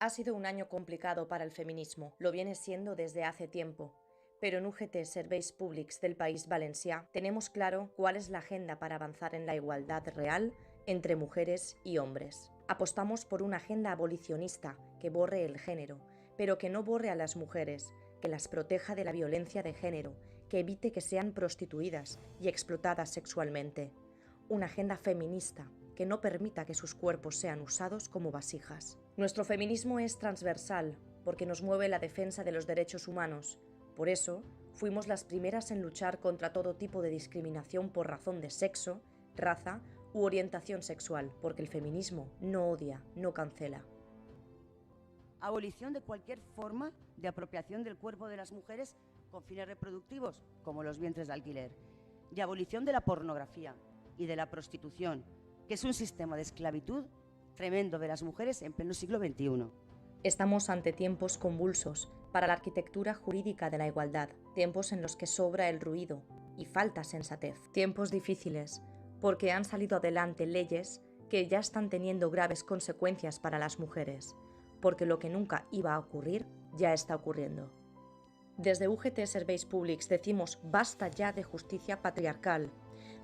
Ha sido un año complicado para el feminismo, lo viene siendo desde hace tiempo. Pero en UGT Serveis Públics del País Valencià tenemos claro cuál es la agenda para avanzar en la igualdad real entre mujeres y hombres. Apostamos por una agenda abolicionista que borre el género, pero que no borre a las mujeres, que las proteja de la violencia de género, que evite que sean prostituidas y explotadas sexualmente. Una agenda feminista que no permita que sus cuerpos sean usados como vasijas. Nuestro feminismo es transversal porque nos mueve la defensa de los derechos humanos. Por eso, fuimos las primeras en luchar contra todo tipo de discriminación por razón de sexo, raza u orientación sexual, porque el feminismo no odia, no cancela. Abolición de cualquier forma de apropiación del cuerpo de las mujeres con fines reproductivos, como los vientres de alquiler. Y abolición de la pornografía y de la prostitución, que es un sistema de esclavitud tremendo de las mujeres en pleno siglo XXI. Estamos ante tiempos convulsos para la arquitectura jurídica de la igualdad, tiempos en los que sobra el ruido y falta sensatez, tiempos difíciles porque han salido adelante leyes que ya están teniendo graves consecuencias para las mujeres, porque lo que nunca iba a ocurrir ya está ocurriendo. Desde UGT Serveis Públics decimos basta ya de justicia patriarcal,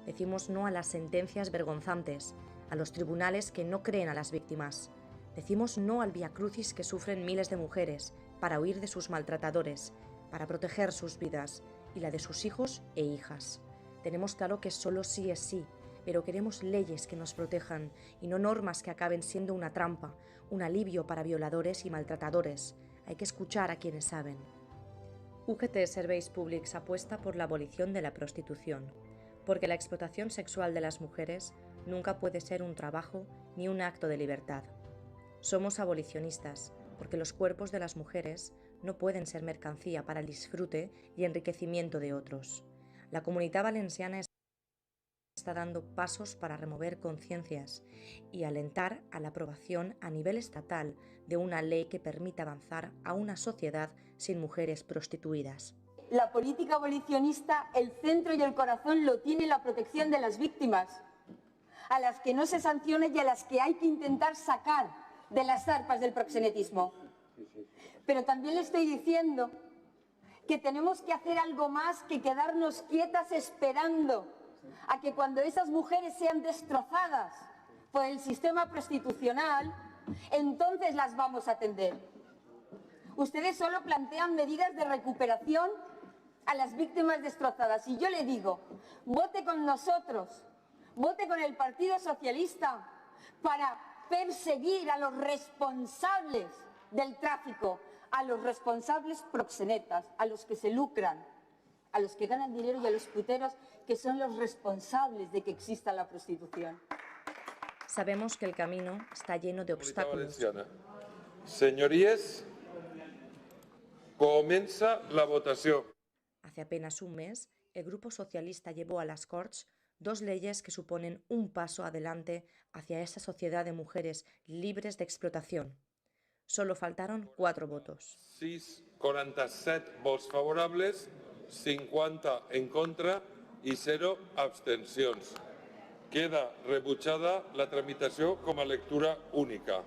decimos no a las sentencias vergonzantes, a los tribunales que no creen a las víctimas. Decimos no al viacrucis que sufren miles de mujeres para huir de sus maltratadores, para proteger sus vidas y la de sus hijos e hijas. Tenemos claro que solo sí es sí, pero queremos leyes que nos protejan y no normas que acaben siendo una trampa, un alivio para violadores y maltratadores. Hay que escuchar a quienes saben. UGT Serveis Públics apuesta por la abolición de la prostitución, porque la explotación sexual de las mujeres nunca puede ser un trabajo ni un acto de libertad. Somos abolicionistas, porque los cuerpos de las mujeres no pueden ser mercancía para el disfrute y enriquecimiento de otros. La Comunitat Valenciana está dando pasos para remover conciencias y alentar a la aprobación a nivel estatal de una ley que permita avanzar a una sociedad sin mujeres prostituidas. La política abolicionista, el centro y el corazón lo tiene la protección de las víctimas, a las que no se sanciona y a las que hay que intentar sacar de las zarpas del proxenetismo. Pero también le estoy diciendo que tenemos que hacer algo más que quedarnos quietas esperando a que cuando esas mujeres sean destrozadas por el sistema prostitucional, entonces las vamos a atender. Ustedes solo plantean medidas de recuperación a las víctimas destrozadas. Y yo le digo, vote con nosotros, vote con el Partido Socialista para perseguir a los responsables del tráfico, a los responsables proxenetas, a los que se lucran, a los que ganan dinero y a los puteros que son los responsables de que exista la prostitución. Sabemos que el camino está lleno de obstáculos. Señorías, comienza la votación. Hace apenas un mes, el Grupo Socialista llevó a las Corts 2 leyes que suponen un paso adelante hacia esa sociedad de mujeres libres de explotación. Solo faltaron 4 votos. 47 vots favorables, 50 en contra y 0 abstencions. Queda rebutjada la tramitació com a lectura única.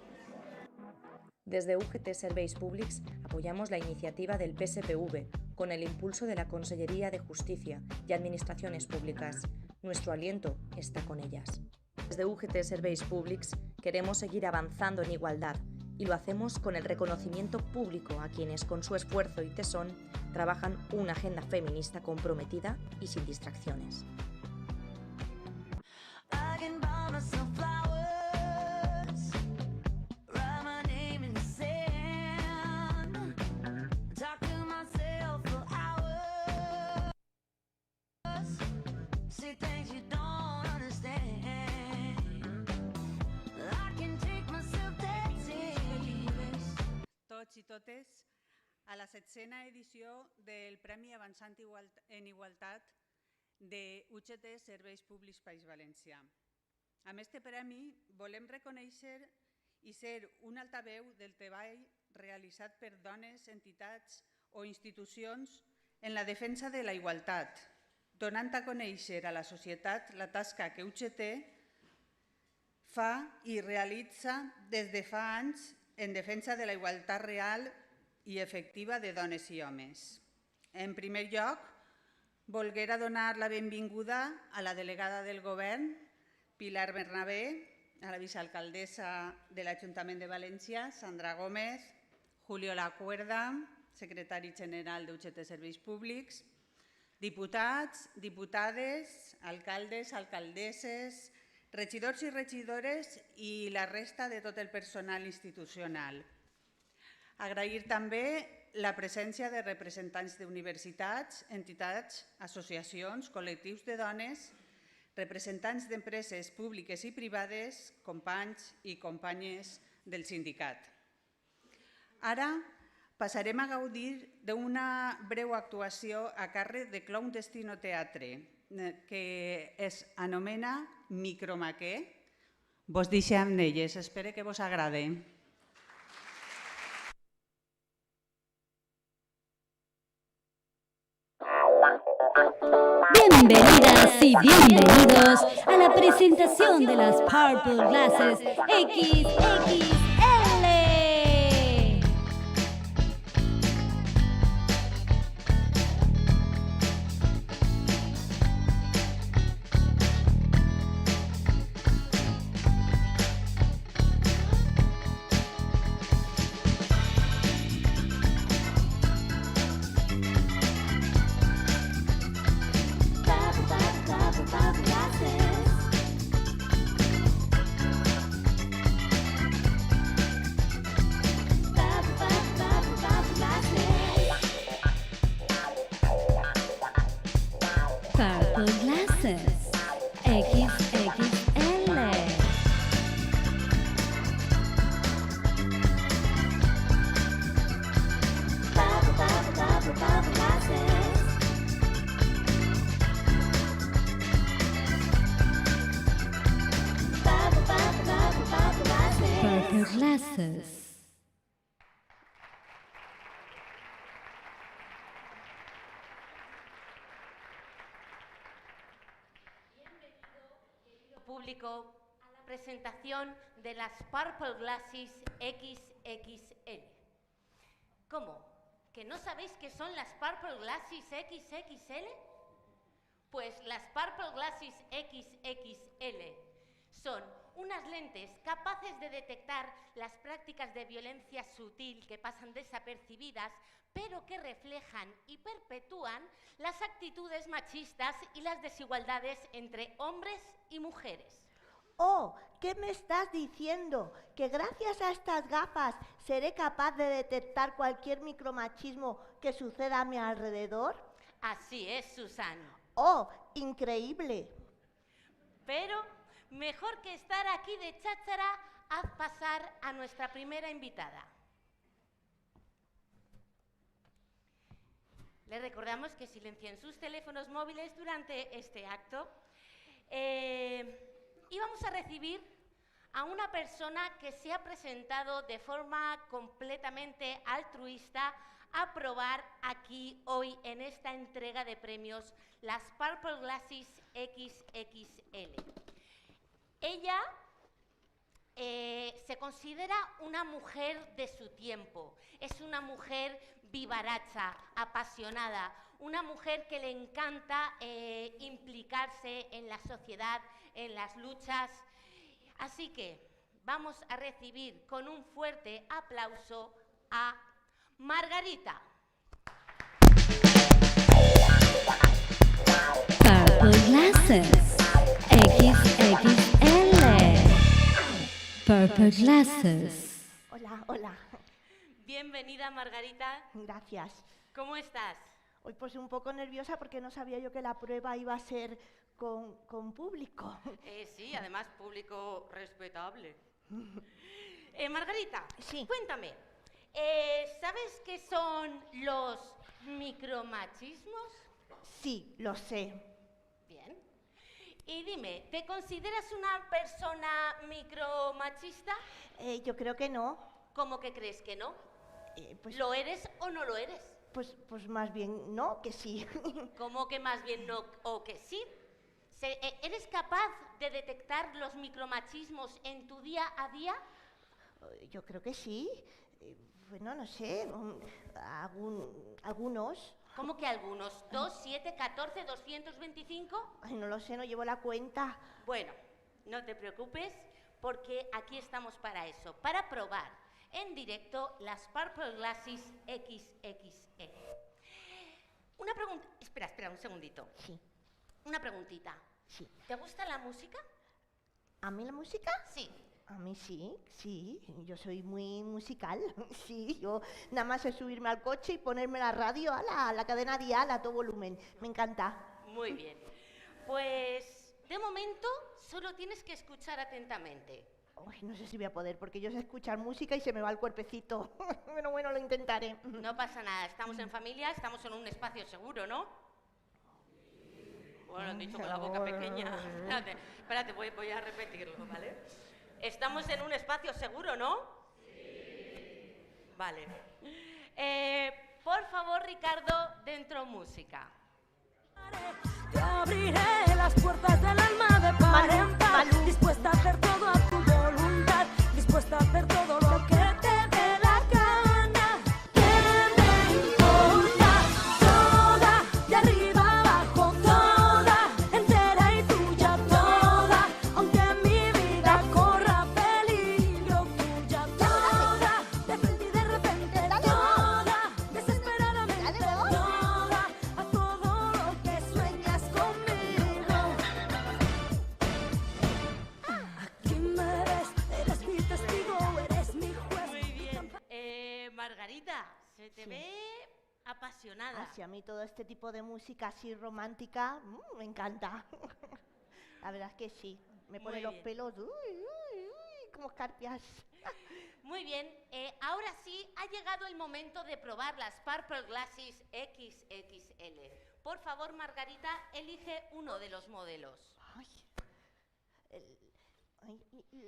Desde UGT Serveis Públics apoyamos la iniciativa del PSPV con el impulso de la Consellería de Justicia y Administraciones Públicas. Nuestro aliento está con ellas. Desde UGT Serveis Públics queremos seguir avanzando en igualdad y lo hacemos con el reconocimiento público a quienes con su esfuerzo y tesón trabajan una agenda feminista comprometida y sin distracciones. Tots i totes a la 7a edició del Premi Avançant en Igualtat de UGT Serveis Públics País Valencià. Amb este premi volem reconèixer i ser un altaveu del treball realitzat per dones, entitats o institucions en la defensa de la igualtat, donant a conèixer a la societat la tasca que UGT fa i realitza des de fa anys en defensa de la igualtat real i efectiva de dones i homes. En primer lloc, volguera donar la benvinguda a la delegada del Govern, Pilar Bernabé, a la vicealcaldessa de l'Ajuntament de València, Sandra Gómez, Julio Lacuerda, secretari general d'UGT Serveis Públics, diputats, diputades, alcaldes, alcaldesses, regidors i regidores i la resta de tot el personal institucional. Agrair també la presència de representants d'universitats, entitats, associacions, col·lectius de dones, representants d'empreses públiques i privades, companys i companyes del sindicat. Ara passarem a gaudir d'una breu actuació a càrrec de Clown Destino Teatre, que es anomena Micromaqué. Vos deixem amb elles, espero que vos agrade. Bienvenidas y bienvenidos a la presentación de las Purple Glasses XXL. Purple Glasses XXL. Purple Glasses. Público a la presentación de las Purple Glasses XXL. ¿Cómo? ¿Que no sabéis qué son las Purple Glasses XXL? Pues las Purple Glasses XXL son unas lentes capaces de detectar las prácticas de violencia sutil que pasan desapercibidas, pero que reflejan y perpetúan las actitudes machistas y las desigualdades entre hombres y mujeres. Oh, ¿qué me estás diciendo? ¿Que gracias a estas gafas seré capaz de detectar cualquier micromachismo que suceda a mi alrededor? Así es, Susan. Oh, increíble. Pero mejor que estar aquí de cháchara, haz pasar a nuestra primera invitada. Les recordamos que silencien sus teléfonos móviles durante este acto. Y vamos a recibir a una persona que se ha presentado de forma completamente altruista a probar aquí hoy en esta entrega de premios las Purple Glasses XXL. Ella se considera una mujer de su tiempo, es una mujer vivaracha, apasionada, una mujer que le encanta implicarse en la sociedad, en las luchas. Así que vamos a recibir con un fuerte aplauso a Margarita. Purple Glasses XXL. Purple Glasses. Hola, hola. Bienvenida, Margarita. Gracias. ¿Cómo estás? Hoy pues un poco nerviosa porque no sabía yo que la prueba iba a ser con público. Sí, además público respetable. Margarita, Sí. cuéntame, ¿sabes qué son los micromachismos? Sí, lo sé. Bien. Y dime, ¿te consideras una persona micromachista? Yo creo que no. ¿Cómo que crees que no? Pues, ¿Lo eres o no lo eres? pues más bien no, que sí. ¿Cómo que más bien no o que sí? ¿Eres capaz de detectar los micromachismos en tu día a día? Yo creo que sí. Bueno, no sé, algunos. ¿Cómo que algunos? ¿2, 7, 14, 225? Ay, no lo sé, no llevo la cuenta. Bueno, no te preocupes, porque aquí estamos para eso, para probar en directo las Purple Glasses XXL. Una pregunta... Espera un segundito. Sí. Una preguntita. Sí. ¿Te gusta la música? ¿A mí la música? Sí. A mí sí, yo soy muy musical, sí, yo nada más es subirme al coche y ponerme la radio a la cadena dial a todo volumen, me encanta. Muy bien. Pues, de momento, solo tienes que escuchar atentamente. Ay, no sé si voy a poder, porque yo sé escuchar música y se me va el cuerpecito, pero bueno, lo intentaré. No pasa nada, estamos en familia, estamos en un espacio seguro, ¿no? Bueno, he dicho con la boca pequeña. Espérate, voy a repetirlo, ¿vale? Estamos en un espacio seguro, ¿no? Sí. Vale. Por favor, Ricardo, dentro música. Te abriré las puertas del alma de par en par, dispuesta a hacer todo a tu voluntad, dispuesta a hacer todo lo que te dé la gana. ¿Qué me importa? Toda, de arriba abajo, toda, entera y tuya toda, aunque mi vida corra peligro, tuya toda, de frente y de repente toda, desesperadamente toda, a todo lo que sueñas conmigo. Aquí me ves, eres mi testigo, eres mi juez. Muy bien. Margarita, se te ve apasionada. Así a mí todo este tipo de música así romántica, me encanta. La verdad es que sí, me pone Muy los bien. pelos, como escarpias. Muy bien, ahora sí ha llegado el momento de probar las Purple Glasses XXL. Por favor, Margarita, elige uno de los modelos. Ay,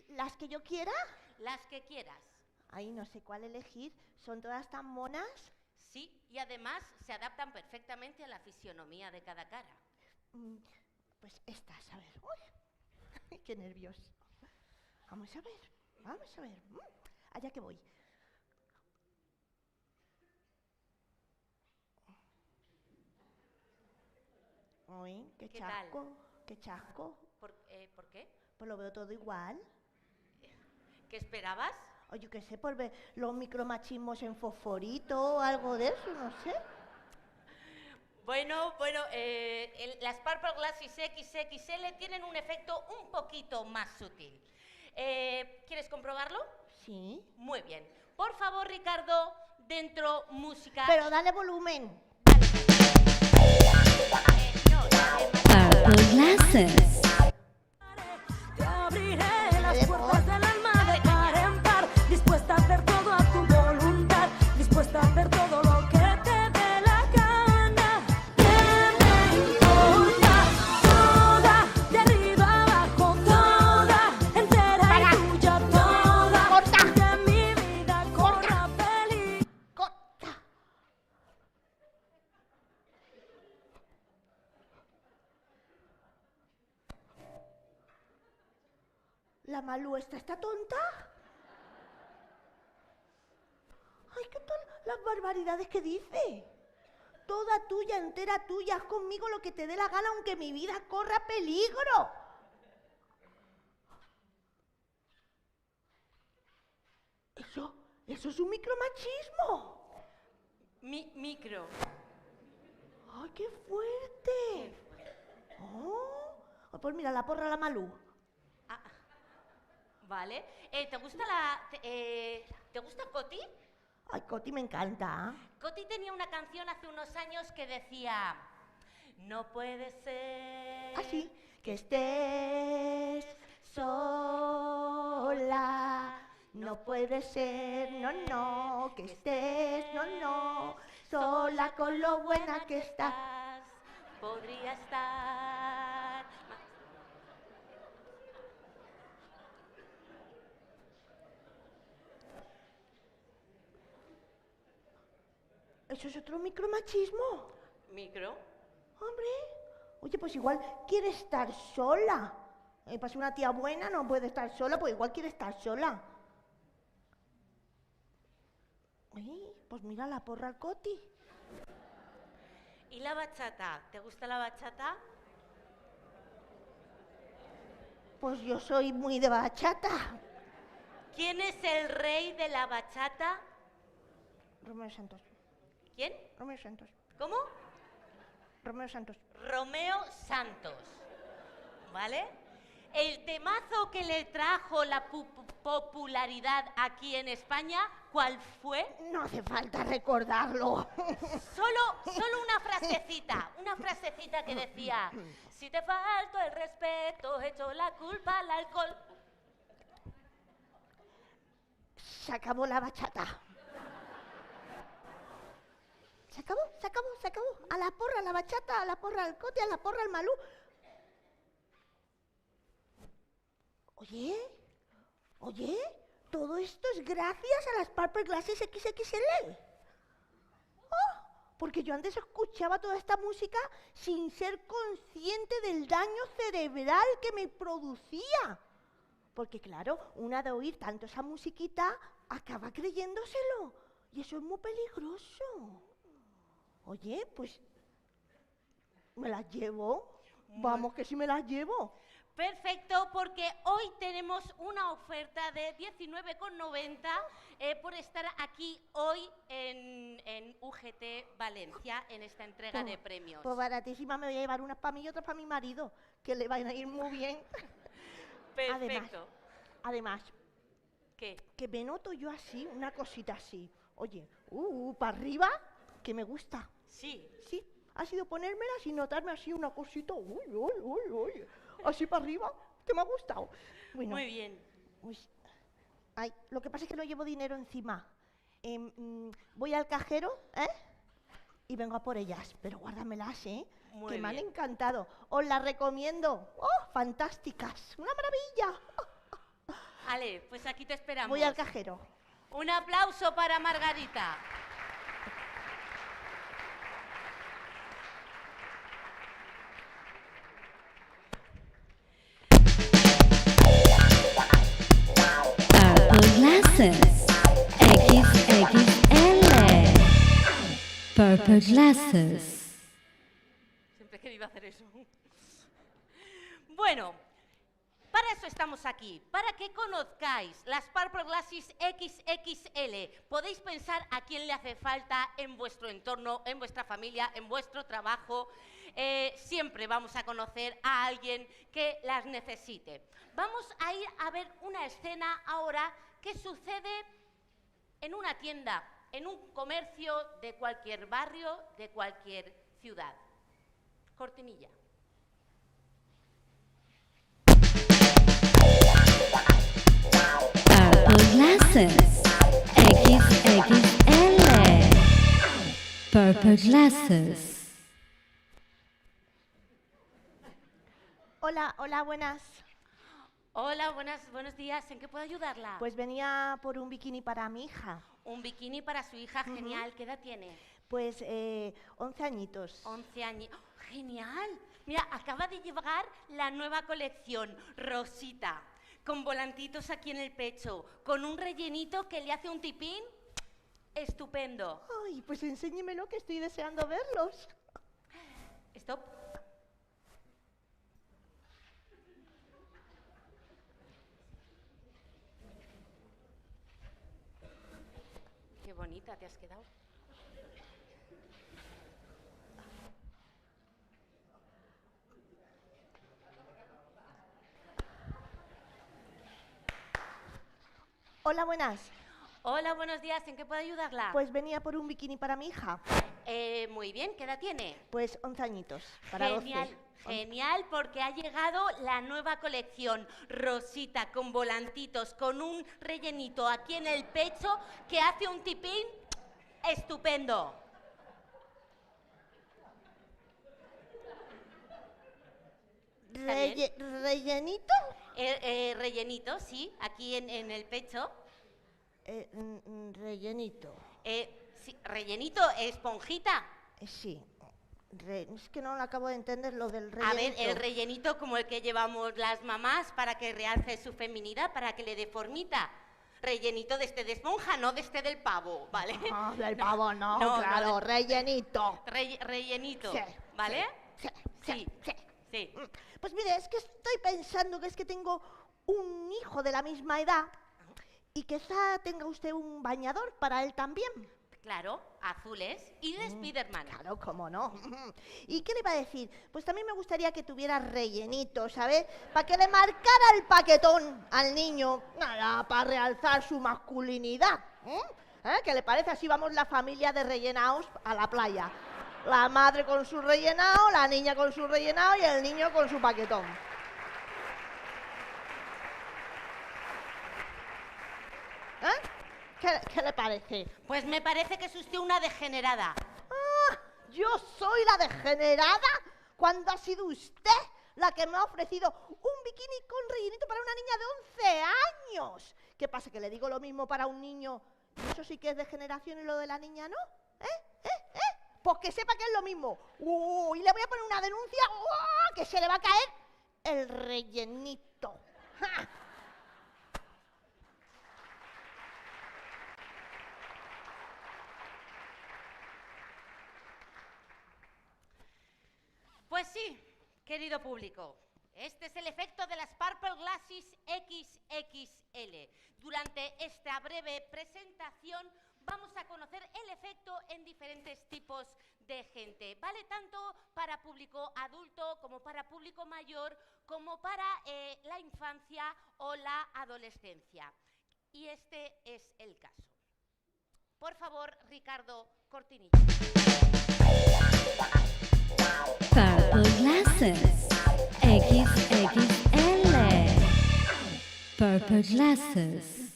¿las que yo quiera? Las que quieras. Ay, no sé cuál elegir, son todas tan monas. Sí, y además se adaptan perfectamente a la fisionomía de cada cara. Pues estas, a ver. Uy, qué nervios. Vamos a ver. Allá que voy. Uy, qué ¿Qué chasco, qué chasco. ¿Por qué? Pues lo veo todo igual. ¿Qué esperabas? O yo qué sé, por ver los micromachismos en fosforito o algo de eso, no sé. Bueno, las Purple Glasses XXL tienen un efecto un poquito más sutil. ¿Quieres comprobarlo? Sí. Muy bien. Por favor, Ricardo, dentro música. Pero dale volumen. Purple Glasses. Te abriré las puertas del alma de par en par, dispuesta a hacer todo a tu voluntad, dispuesta a hacer todo lo que te dé la gana. ¿Qué me importa? Toda, de arriba abajo, toda, entera y tuya toda, que mi vida corra peligro. Corta. ¿La Malú está tonta? Ay, ¿qué tal las barbaridades que dice? Toda tuya, entera tuya, haz conmigo lo que te dé la gana aunque mi vida corra peligro. Eso es un micromachismo. Micro. ¡Ay, qué fuerte! Oh, pues mira, la porra la Malú. Vale. ¿Te gusta ¿te gusta Coti? Ay, Coti me encanta. Coti tenía una canción hace unos años que decía: no puede ser. Así, que estés sola. No puede ser, no, que estés, no, sola con lo buena que estás. Podría estar. ¿Eso es otro micromachismo? Micro. Hombre, oye, pues igual quiere estar sola. Para ser una tía buena no puede estar sola, pues igual quiere estar sola. Pues mira, la porra al Coti. ¿Y la bachata? ¿Te gusta la bachata? Pues yo soy muy de bachata. ¿Quién es el rey de la bachata? Romeo Santos. ¿Quién? Romeo Santos. ¿Cómo? Romeo Santos. Romeo Santos. ¿Vale? El temazo que le trajo la popularidad aquí en España, ¿cuál fue? No hace falta recordarlo. Solo una frasecita que decía: si te falto el respeto, echo la culpa al alcohol. Se acabó la bachata. Se acabó. A la porra, a la bachata, a la porra al Coti, a la porra al Malú. Oye, todo esto es gracias a las Purple Glasses XXL. Porque yo antes escuchaba toda esta música sin ser consciente del daño cerebral que me producía. Porque claro, una de oír tanto esa musiquita acaba creyéndoselo. Y eso es muy peligroso. Oye, pues me las llevo. Vamos que sí me las llevo. Perfecto, porque hoy tenemos una oferta de 19,90 por estar aquí hoy en UGT Valencia en esta entrega de premios. Pues baratísima, me voy a llevar unas para mí y otras para mi marido, que le van a ir muy bien. Perfecto. Además, ¿qué? Que me noto yo así, una cosita así. Oye, para arriba, que me gusta. Sí. Sí, ha sido ponérmelas y notarme así una cosita. Uy. Así para arriba, que me ha gustado. Bueno, muy bien. Pues, lo que pasa es que no llevo dinero encima. Voy al cajero, y vengo a por ellas, pero guárdamelas, Muy que me han bien. encantado. Os las recomiendo. ¡Oh, fantásticas! ¡Una maravilla! Ale, pues aquí te esperamos. Voy al cajero. Un aplauso para Margarita. Purple Glasses XXL. Purple Glasses. Siempre he querido hacer eso. Bueno, para eso estamos aquí, para que conozcáis las Purple Glasses XXL. Podéis pensar a quién le hace falta en vuestro entorno, en vuestra familia, en vuestro trabajo. Siempre vamos a conocer a alguien que las necesite. Vamos a ir a ver una escena ahora que sucede en una tienda, en un comercio de cualquier barrio, de cualquier ciudad. Cortinilla. Purple Glasses XXL. Purple Glasses. Hola, buenas. Hola, buenos días. ¿En qué puedo ayudarla? Pues venía por un bikini para mi hija. Un bikini para su hija, genial. ¿Qué edad tiene? Pues 11 añitos. 11 años. ¡Genial! Mira, acaba de llegar la nueva colección, Rosita, con volantitos aquí en el pecho, con un rellenito que le hace un tipín estupendo. Ay, pues enséñemelo, que estoy deseando verlos. Stop. Qué bonita te has quedado. Hola, buenas. Hola, buenos días. ¿En qué puedo ayudarla? Pues venía por un bikini para mi hija. Muy bien. ¿Qué edad tiene? Pues 11 añitos, para Genial. 12. Genial, porque ha llegado la nueva colección Rosita con volantitos, con un rellenito aquí en el pecho que hace un tipín estupendo. ¿Rellenito? Rellenito, sí, aquí en el pecho. Rellenito. Sí, rellenito, esponjita. Sí. Es que no lo acabo de entender lo del rellenito. A ver, el rellenito como el que llevamos las mamás para que realce su feminidad, para que le dé formita. rellenito de este de esponja, no de este del pavo, ¿vale? No, del pavo no, no, claro, no, rellenito. Rellenito, Sí, ¿vale? Sí. Sí. Pues mire, es que estoy pensando que es que tengo un hijo de la misma edad y quizá tenga usted un bañador para él también. Claro, azules y de Spiderman. Claro, cómo no. ¿Y qué le iba a decir? Pues también me gustaría que tuviera rellenito, ¿sabes? Para que le marcara el paquetón al niño, nada, para realzar su masculinidad. ¿Qué le parece? Así vamos la familia de rellenaos a la playa. La madre con su rellenao, la niña con su rellenao y el niño con su paquetón. ¿Qué le parece? Pues me parece que es usted una degenerada. Ah, ¿yo soy la degenerada? ¿Cuándo ha sido usted la que me ha ofrecido un bikini con rellenito para una niña de 11 años? ¿Qué pasa, que le digo lo mismo para un niño? Eso sí que es degeneración y lo de la niña no. Pues que sepa que es lo mismo. Y le voy a poner una denuncia que se le va a caer el rellenito. ¡Ja! Pues sí, querido público, este es el efecto de las Purple Glasses XXL. Durante esta breve presentación vamos a conocer el efecto en diferentes tipos de gente. Vale tanto para público adulto como para público mayor, como para la infancia o la adolescencia. Y este es el caso. Por favor, Ricardo, cortinilla. Purple Glasses XXL. Purple Glasses.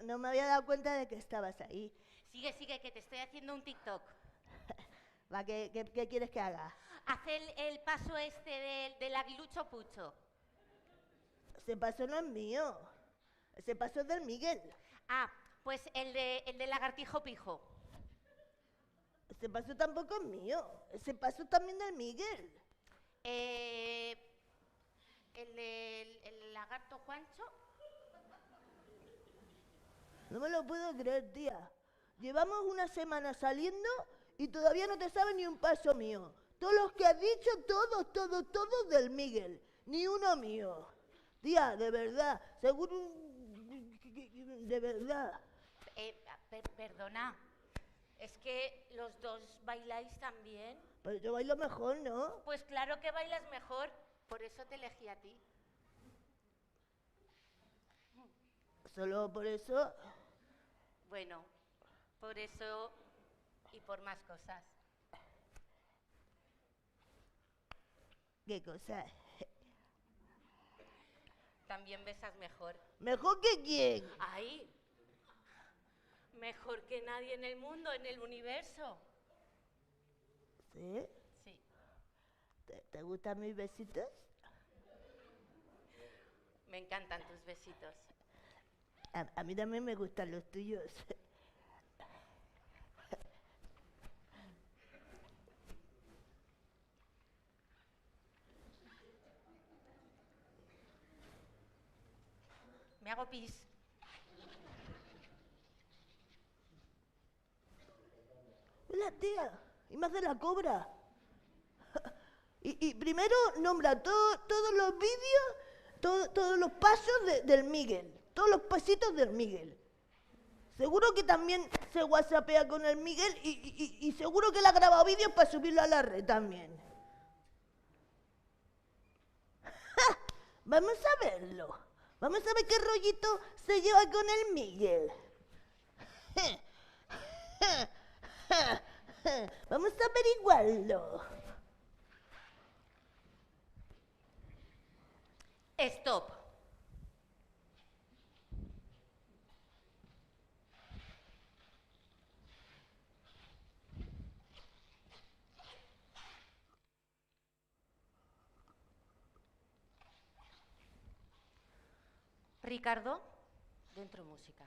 No me había dado cuenta de que estabas ahí. Sigue, que te estoy haciendo un TikTok. ¿Qué quieres que haga? Haz el paso este del aguilucho pucho. Ese paso no es mío. Ese paso es del Miguel. Ah, pues el de lagartijo pijo. Ese paso tampoco es mío. Ese paso también del Miguel. El lagarto Juancho. No me lo puedo creer, tía. Llevamos una semana saliendo y todavía no te sabes ni un paso mío. Todos los que has dicho, todos del Miguel. Ni uno mío. Tía, de verdad, seguro... De verdad. Perdona, es que los dos bailáis también. Pero yo bailo mejor, ¿no? Pues claro que bailas mejor, por eso te elegí a ti. ¿Solo por eso? Bueno, por eso y por más cosas. ¿Qué cosas? También besas mejor. ¿Mejor que quién? ¡Ay! Mejor que nadie en el mundo, en el universo. ¿Sí? Sí. ¿Te gustan mis besitos? Me encantan tus besitos. A mí también me gustan los tuyos. Me hago pis. Hola, tía. Y me hace la cobra. Y primero nombra todos los vídeos, todos los pasos del Miguel. Todos los pasitos del Miguel. Seguro que también se whatsappea con el Miguel y seguro que le ha grabado vídeos para subirlo a la red también. ¡Ja! Vamos a verlo. Vamos a ver qué rollito se lleva con el Miguel. Vamos a averiguarlo. Stop. Ricardo, dentro música.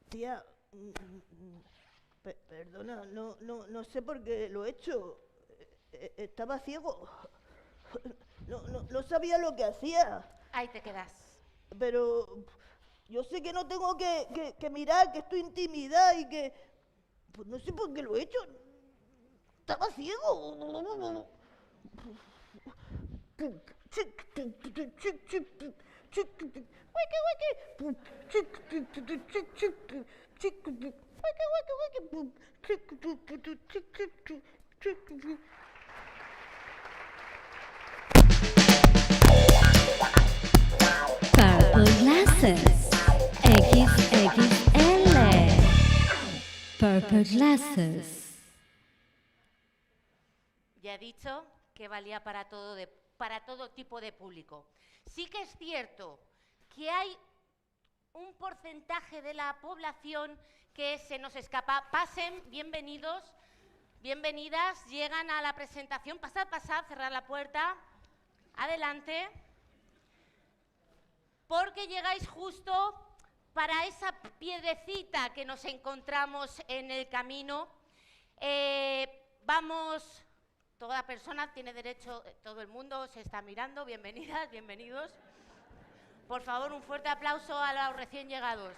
Tía, perdona, no sé por qué lo he hecho. Estaba ciego. No sabía lo que hacía. Ahí te quedas. Pero yo sé que no tengo que mirar, que estoy intimidad y que... Pues no sé por qué lo he hecho. Estaba ciego. Purple Glasses XXL. Purple Glasses. Ya he dicho que valía para todo tipo de público. Sí que es cierto que hay un porcentaje de la población que se nos escapa. Pasen, bienvenidos, bienvenidas, llegan a la presentación. Pasad, cerrad la puerta. Adelante. Porque llegáis justo para esa piedrecita que nos encontramos en el camino. Vamos, toda persona tiene derecho, todo el mundo se está mirando. Bienvenidas, bienvenidos. Por favor, un fuerte aplauso a los recién llegados.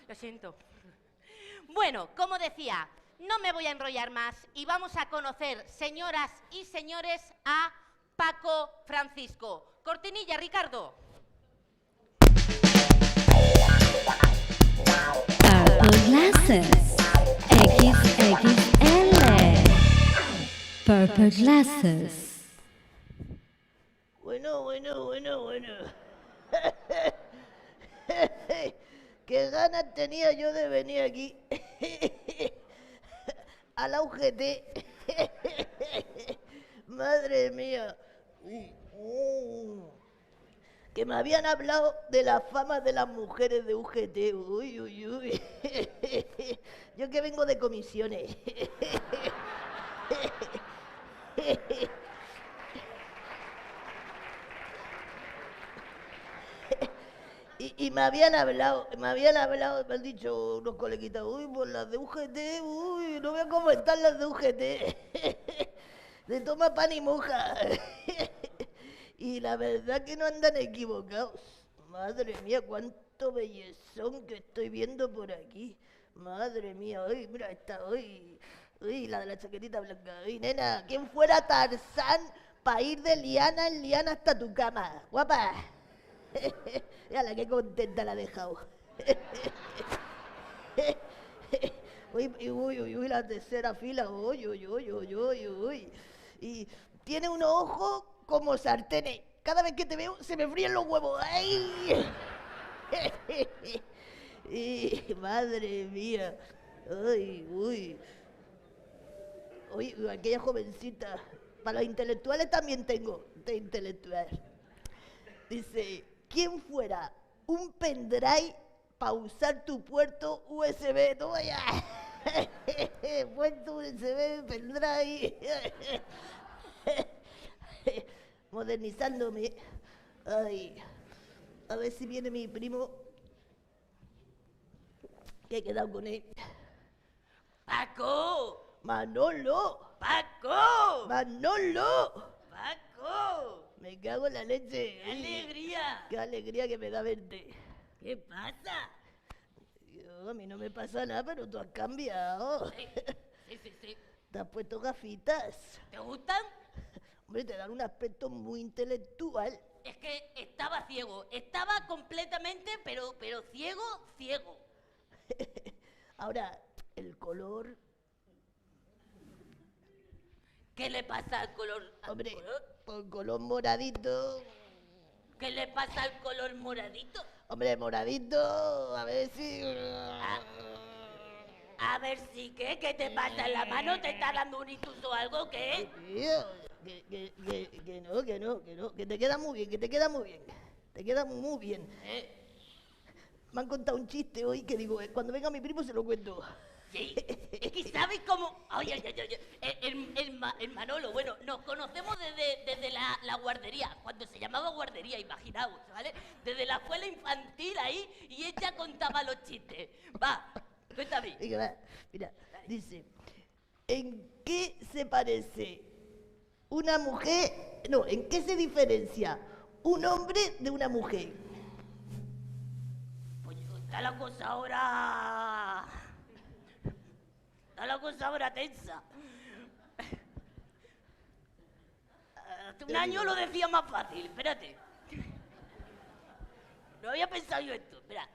Lo siento. Bueno, como decía, no me voy a enrollar más y vamos a conocer, señoras y señores, a Paco Francisco. Cortinilla, Ricardo. Purple Glasses XXL. Purple Glasses. Bueno. Qué ganas tenía yo de venir aquí a la UGT. Madre mía. Que me habían hablado de la fama de las mujeres de UGT. Uy. Yo que vengo de comisiones. Y me habían hablado, me han dicho unos coleguitas, uy, por las de UGT, uy, no voy a comentar las de UGT. De toma pan y moja. Y la verdad que no andan equivocados. Madre mía, cuánto bellezón que estoy viendo por aquí. Madre mía, uy, mira esta, uy, la de la chaquetita blanca. Uy, nena, ¿quién fuera Tarzán para ir de liana en liana hasta tu cama? Guapa. Mira, qué contenta la he dejado. Uy, la tercera fila, uy. Y Tiene unos ojos como sartenes. Cada vez que te veo se me fríen los huevos. ¡Ay! Madre mía. Ay, uy. Uy, aquella jovencita. Para los intelectuales también tengo de intelectual. Dice, ¿quién fuera un pendrive para usar tu puerto USB? No vaya. Puerto USB, pendrive. Modernizándome. Ay, a ver si viene mi primo, que he quedado con él. ¡Paco! ¡Manolo! ¡Paco! ¡Manolo! ¡Paco! Me cago en la leche. ¡Qué alegría! ¡Qué alegría que me da verte! ¿Qué pasa? A mí no me pasa nada, pero tú has cambiado. Sí. Te has puesto gafitas. ¿Te gustan? Hombre, te dan un aspecto muy intelectual. Es que estaba ciego. Estaba completamente, pero ciego. Ahora, el color... ¿Qué le pasa al color? Hombre, por color moradito... ¿Qué le pasa al color moradito? Hombre, moradito, a ver si... A ver si, ¿qué? ¿Qué te pasa en la mano? ¿Te está dando un ictus o algo? ¿Qué? Que no, que te queda muy bien, Te queda muy bien. Me han contado un chiste hoy que digo, cuando venga mi primo se lo cuento. Sí, es que ¿sabes cómo? Oye, el Manolo, bueno, nos conocemos desde la guardería, cuando se llamaba guardería, imaginaos, ¿vale? Desde la escuela infantil ahí, y ella contaba los chistes. Va, cuéntame. Venga, va, mira, dice, ¿en qué se parece una mujer? No, ¿en qué se diferencia un hombre de una mujer? Pues está la cosa ahora... Está la cosa ahora tensa. Hace un año lo decía más fácil, espérate. No había pensado yo esto, espera.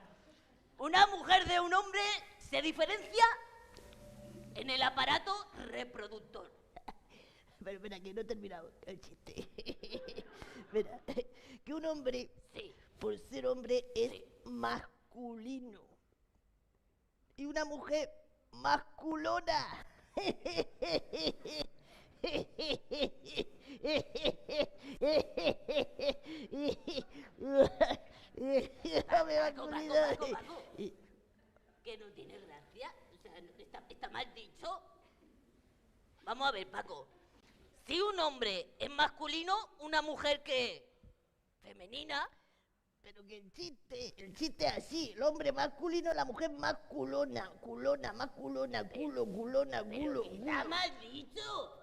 Una mujer de un hombre se diferencia en el aparato reproductor. Pero espera, que no he terminado el chiste. Espera, que un hombre, sí, por ser hombre, es sí, masculino. Y una mujer, masculona. Paco, que no tiene gracia, o sea, está mal dicho. Vamos a ver, Paco. Si un hombre es masculino, una mujer que es femenina. Pero que el chiste es así, el hombre masculino, la mujer masculona, culo. Está mal dicho.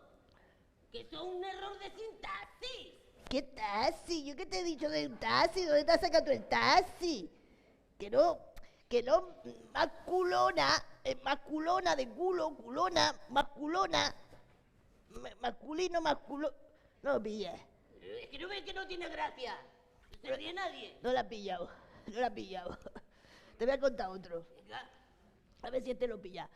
Que eso es un error de sintaxis. ¿Qué taxi? ¿Yo qué te he dicho de un taxi? ¿Dónde te has sacado tú el taxi? Que no, masculona, masculona de culo, culona, masculona, masculino, no lo pillas. Es que no ves que no tiene gracia. No se ríe nadie. No la has pillado. Te voy a contar otro. Venga. A ver si este lo pilla.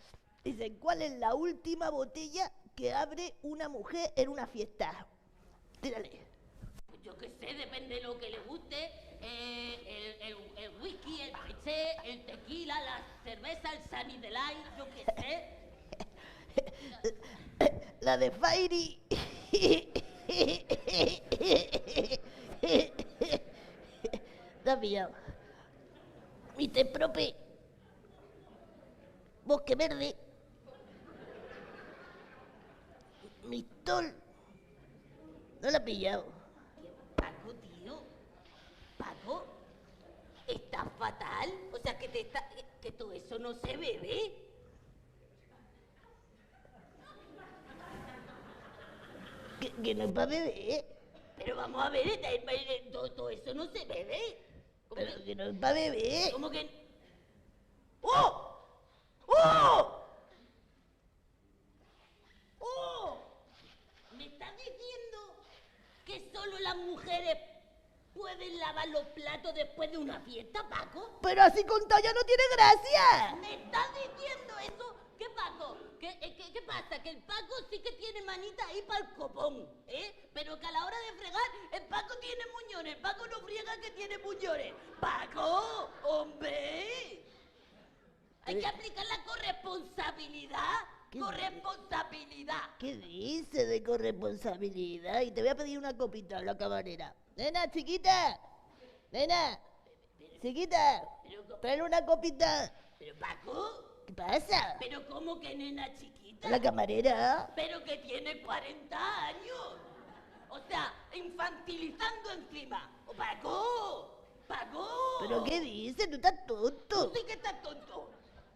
Dicen, ¿cuál es la última botella que abre una mujer en una fiesta? Tírale. Pues yo qué sé, depende de lo que le guste. El whisky, el peché, el tequila, la cerveza, el Sunny Delight, yo qué sé. La de Fairy. Te has pillado. Mr. Prope. Bosque Verde. Mistol. No la has pillado. Paco, tío. Paco, ¿estás fatal? O sea, que todo eso no se bebe. Que no es para beber. Pero vamos a ver, todo eso no se bebe. Pero que no es para beber. ¿Cómo que? ¡Oh! ¡Oh! ¡Oh! ¿Me estás diciendo que solo las mujeres pueden lavar los platos después de una fiesta, Paco? Pero así contado ya no tiene gracia. ¿Me estás diciendo eso? ¿Qué, Paco? ¿Qué pasa? Que el Paco sí que tiene manita ahí para el copón, ¿eh? Pero que a la hora de fregar, el Paco tiene muñones. El Paco no friega que tiene muñones. ¡Paco! ¡Hombre! Hay que aplicar la corresponsabilidad. ¡Corresponsabilidad! ¿Qué dice de corresponsabilidad? Y te voy a pedir una copita a la camarera. Nena, chiquita. Nena. Chiquita. Trae una copita. ¿Pero Paco? ¿Qué pasa? ¿Pero cómo que nena chiquita? La camarera. Pero que tiene 40 años. O sea, infantilizando encima. ¡Oh, Paco! ¡Paco! ¿Pero qué dices? Tú estás tonto. Tú sí que estás tonto.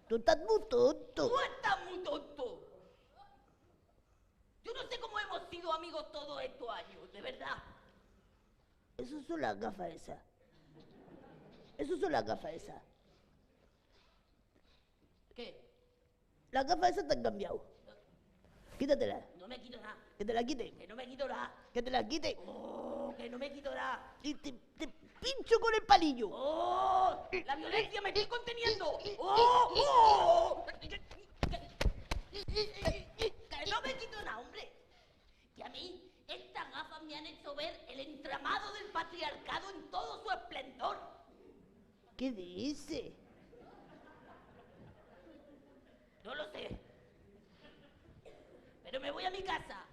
Tú estás muy tonto. Tú estás muy tonto. Yo no sé cómo hemos sido amigos todos estos años, de verdad. Eso son las gafas esas. Eso son las gafas esas. ¿Qué? Las gafas esas te han cambiado. Quítatela. No me quito nada. Que te la quite. Que no me quito nada. Que te la quite. Oh, que no me quito nada. Y te pincho con el palillo. ¡Oh! ¡La violencia me estoy conteniendo! ¡Oh! ¡Oh! Que no me quito nada, hombre. Y a mí, estas gafas me han hecho ver el entramado del patriarcado en todo su esplendor. ¿Qué dice? No lo sé. Pero me voy a mi casa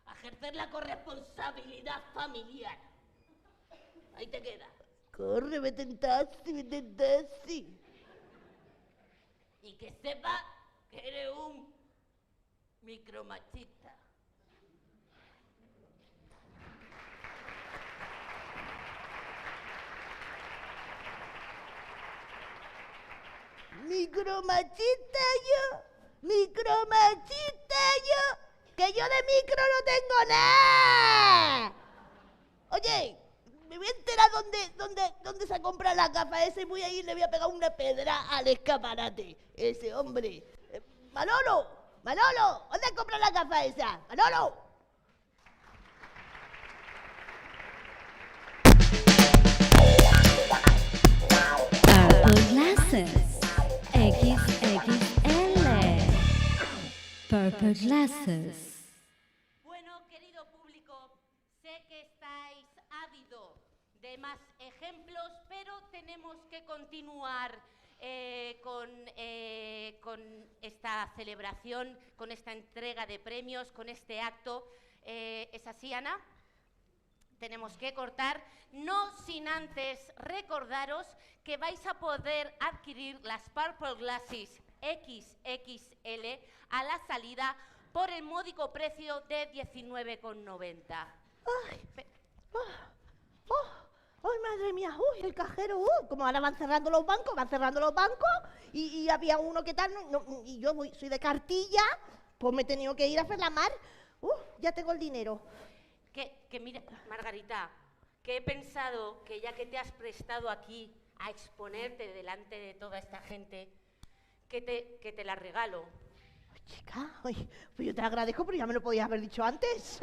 a ejercer la corresponsabilidad familiar. Ahí te queda. Corre, vete en taxi, vete en taxi. Y que sepa que eres un micromachista. Micromachista yo. Micromachista yo. Que yo de micro no tengo nada. Oye, me voy a enterar dónde se compra la gafa esa y voy a ir, le voy a pegar una pedra al escaparate. Ese hombre. Manolo, ¿dónde compra la gafa esa? Manolo. Purple Glasses. XXL. Purple Glasses. Bueno, querido público, sé que estáis ávidos de más ejemplos, pero tenemos que continuar con esta celebración, con esta entrega de premios, con este acto. ¿Es así, Ana? Tenemos que cortar, no sin antes recordaros que vais a poder adquirir las Purple Glasses XXL a la salida por el módico precio de 19,90. ¡Ay! ¡Ay, madre mía! ¡Uy, el cajero! Como ahora van cerrando los bancos, y había uno que tal, y yo soy de cartilla, pues me he tenido que ir a hacer la mar. Ya tengo el dinero. Que mira, Margarita, que he pensado que ya que te has prestado aquí a exponerte delante de toda esta gente, que te la regalo. Chica, pues yo te agradezco, pero ya me lo podías haber dicho antes.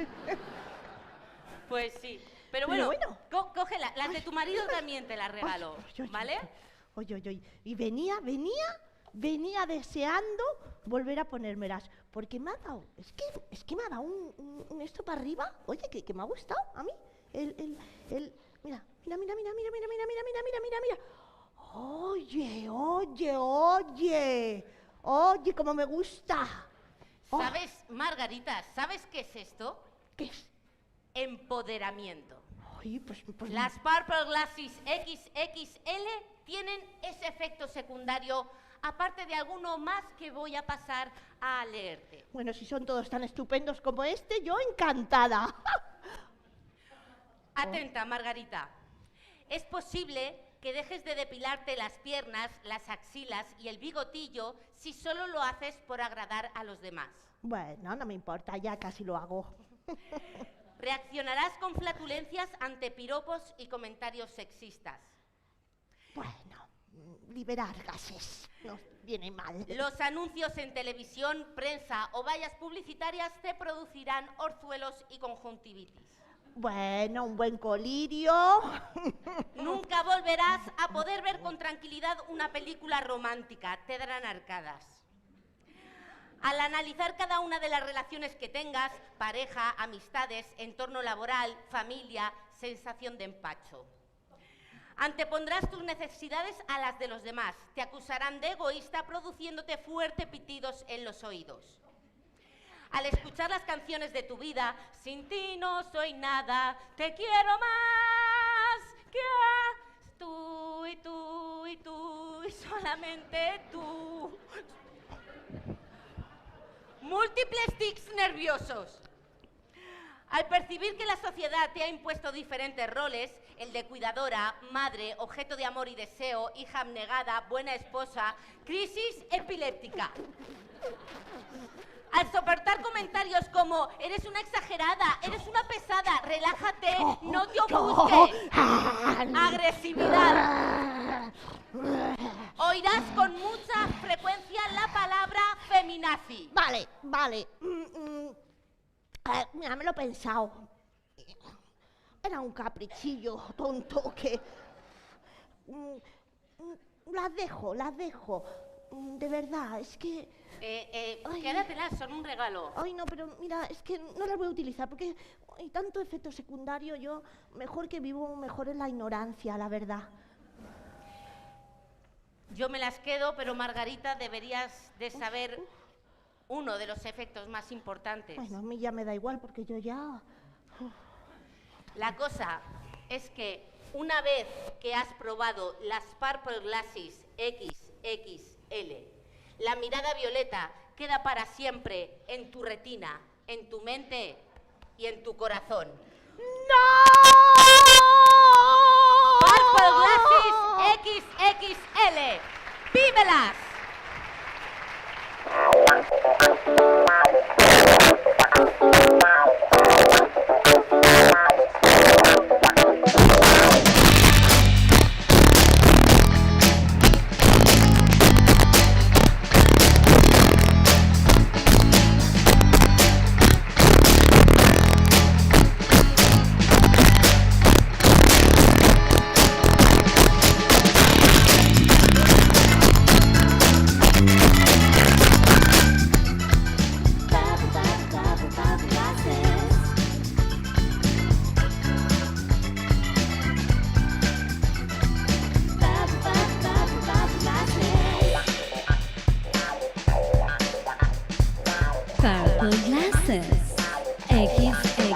Pues sí, pero bueno. Cógela, las de tu marido también te las regalo, ¿vale? Oye, y venía deseando volver a ponérmelas, porque me ha dado, es que me ha dado un esto para arriba, oye, que me ha gustado a mí, mira, oye, cómo me gusta. ¿Sabes, Margarita, sabes qué es esto? ¿Qué es? Empoderamiento. Ay, pues Las Purple Glasses XXL tienen ese efecto secundario, aparte de alguno más que voy a pasar a leerte. Bueno, si son todos tan estupendos como este, yo encantada. Atenta, Margarita. Es posible que dejes de depilarte las piernas, las axilas y el bigotillo si solo lo haces por agradar a los demás. Bueno, no me importa, ya casi lo hago. Reaccionarás con flatulencias ante piropos y comentarios sexistas. Bueno, liberar gases no viene mal. Los anuncios en televisión, prensa o vallas publicitarias te producirán orzuelos y conjuntivitis. Bueno, un buen colirio. Nunca volverás a poder ver con tranquilidad una película romántica. Te darán arcadas. Al analizar cada una de las relaciones que tengas, pareja, amistades, entorno laboral, familia, sensación de empacho. Antepondrás tus necesidades a las de los demás. Te acusarán de egoísta produciéndote fuertes pitidos en los oídos. Al escuchar las canciones de tu vida, sin ti no soy nada, te quiero más que a tú y tú y tú y solamente tú. Múltiples tics nerviosos. Al percibir que la sociedad te ha impuesto diferentes roles, el de cuidadora, madre, objeto de amor y deseo, hija abnegada, buena esposa, crisis epiléptica. Al soportar comentarios como eres una exagerada, eres una pesada, relájate, no te ofusques, agresividad. Oirás con mucha frecuencia la palabra feminazi. Vale. Mira, me lo he pensado. Era un caprichillo tonto que... Las dejo. De verdad, es que... Quédatelas, son un regalo. Ay, no, pero mira, es que no las voy a utilizar porque hay tanto efecto secundario. Yo mejor que vivo, mejor en la ignorancia, la verdad. Yo me las quedo, pero Margarita, deberías de saber uno de los efectos más importantes. Bueno, a mí ya me da igual porque yo ya... La cosa es que una vez que has probado las Purple Glasses XXL, la mirada violeta queda para siempre en tu retina, en tu mente y en tu corazón. ¡No! Purple Glasses XXL. ¡Vívelas! Purple Glasses XXL.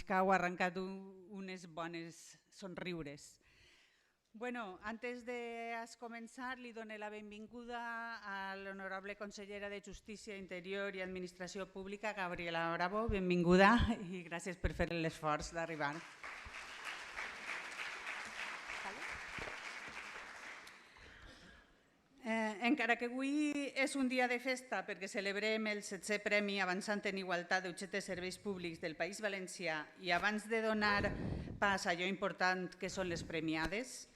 Que heu arrencat unes bones somriures. Bueno, antes de començar, li dono la benvinguda a l'honorable consellera de Justícia, Interior i Administració Pública, Gabriela Bravo. Benvinguda i gràcies per fer l'esforç d'arribar. Encara que avui és un dia de festa perquè celebrem el 7è Premi Avançant en Igualtat d'Utxetes Serveis Públics del País Valencià i abans de donar pas a allò important que són les premiades,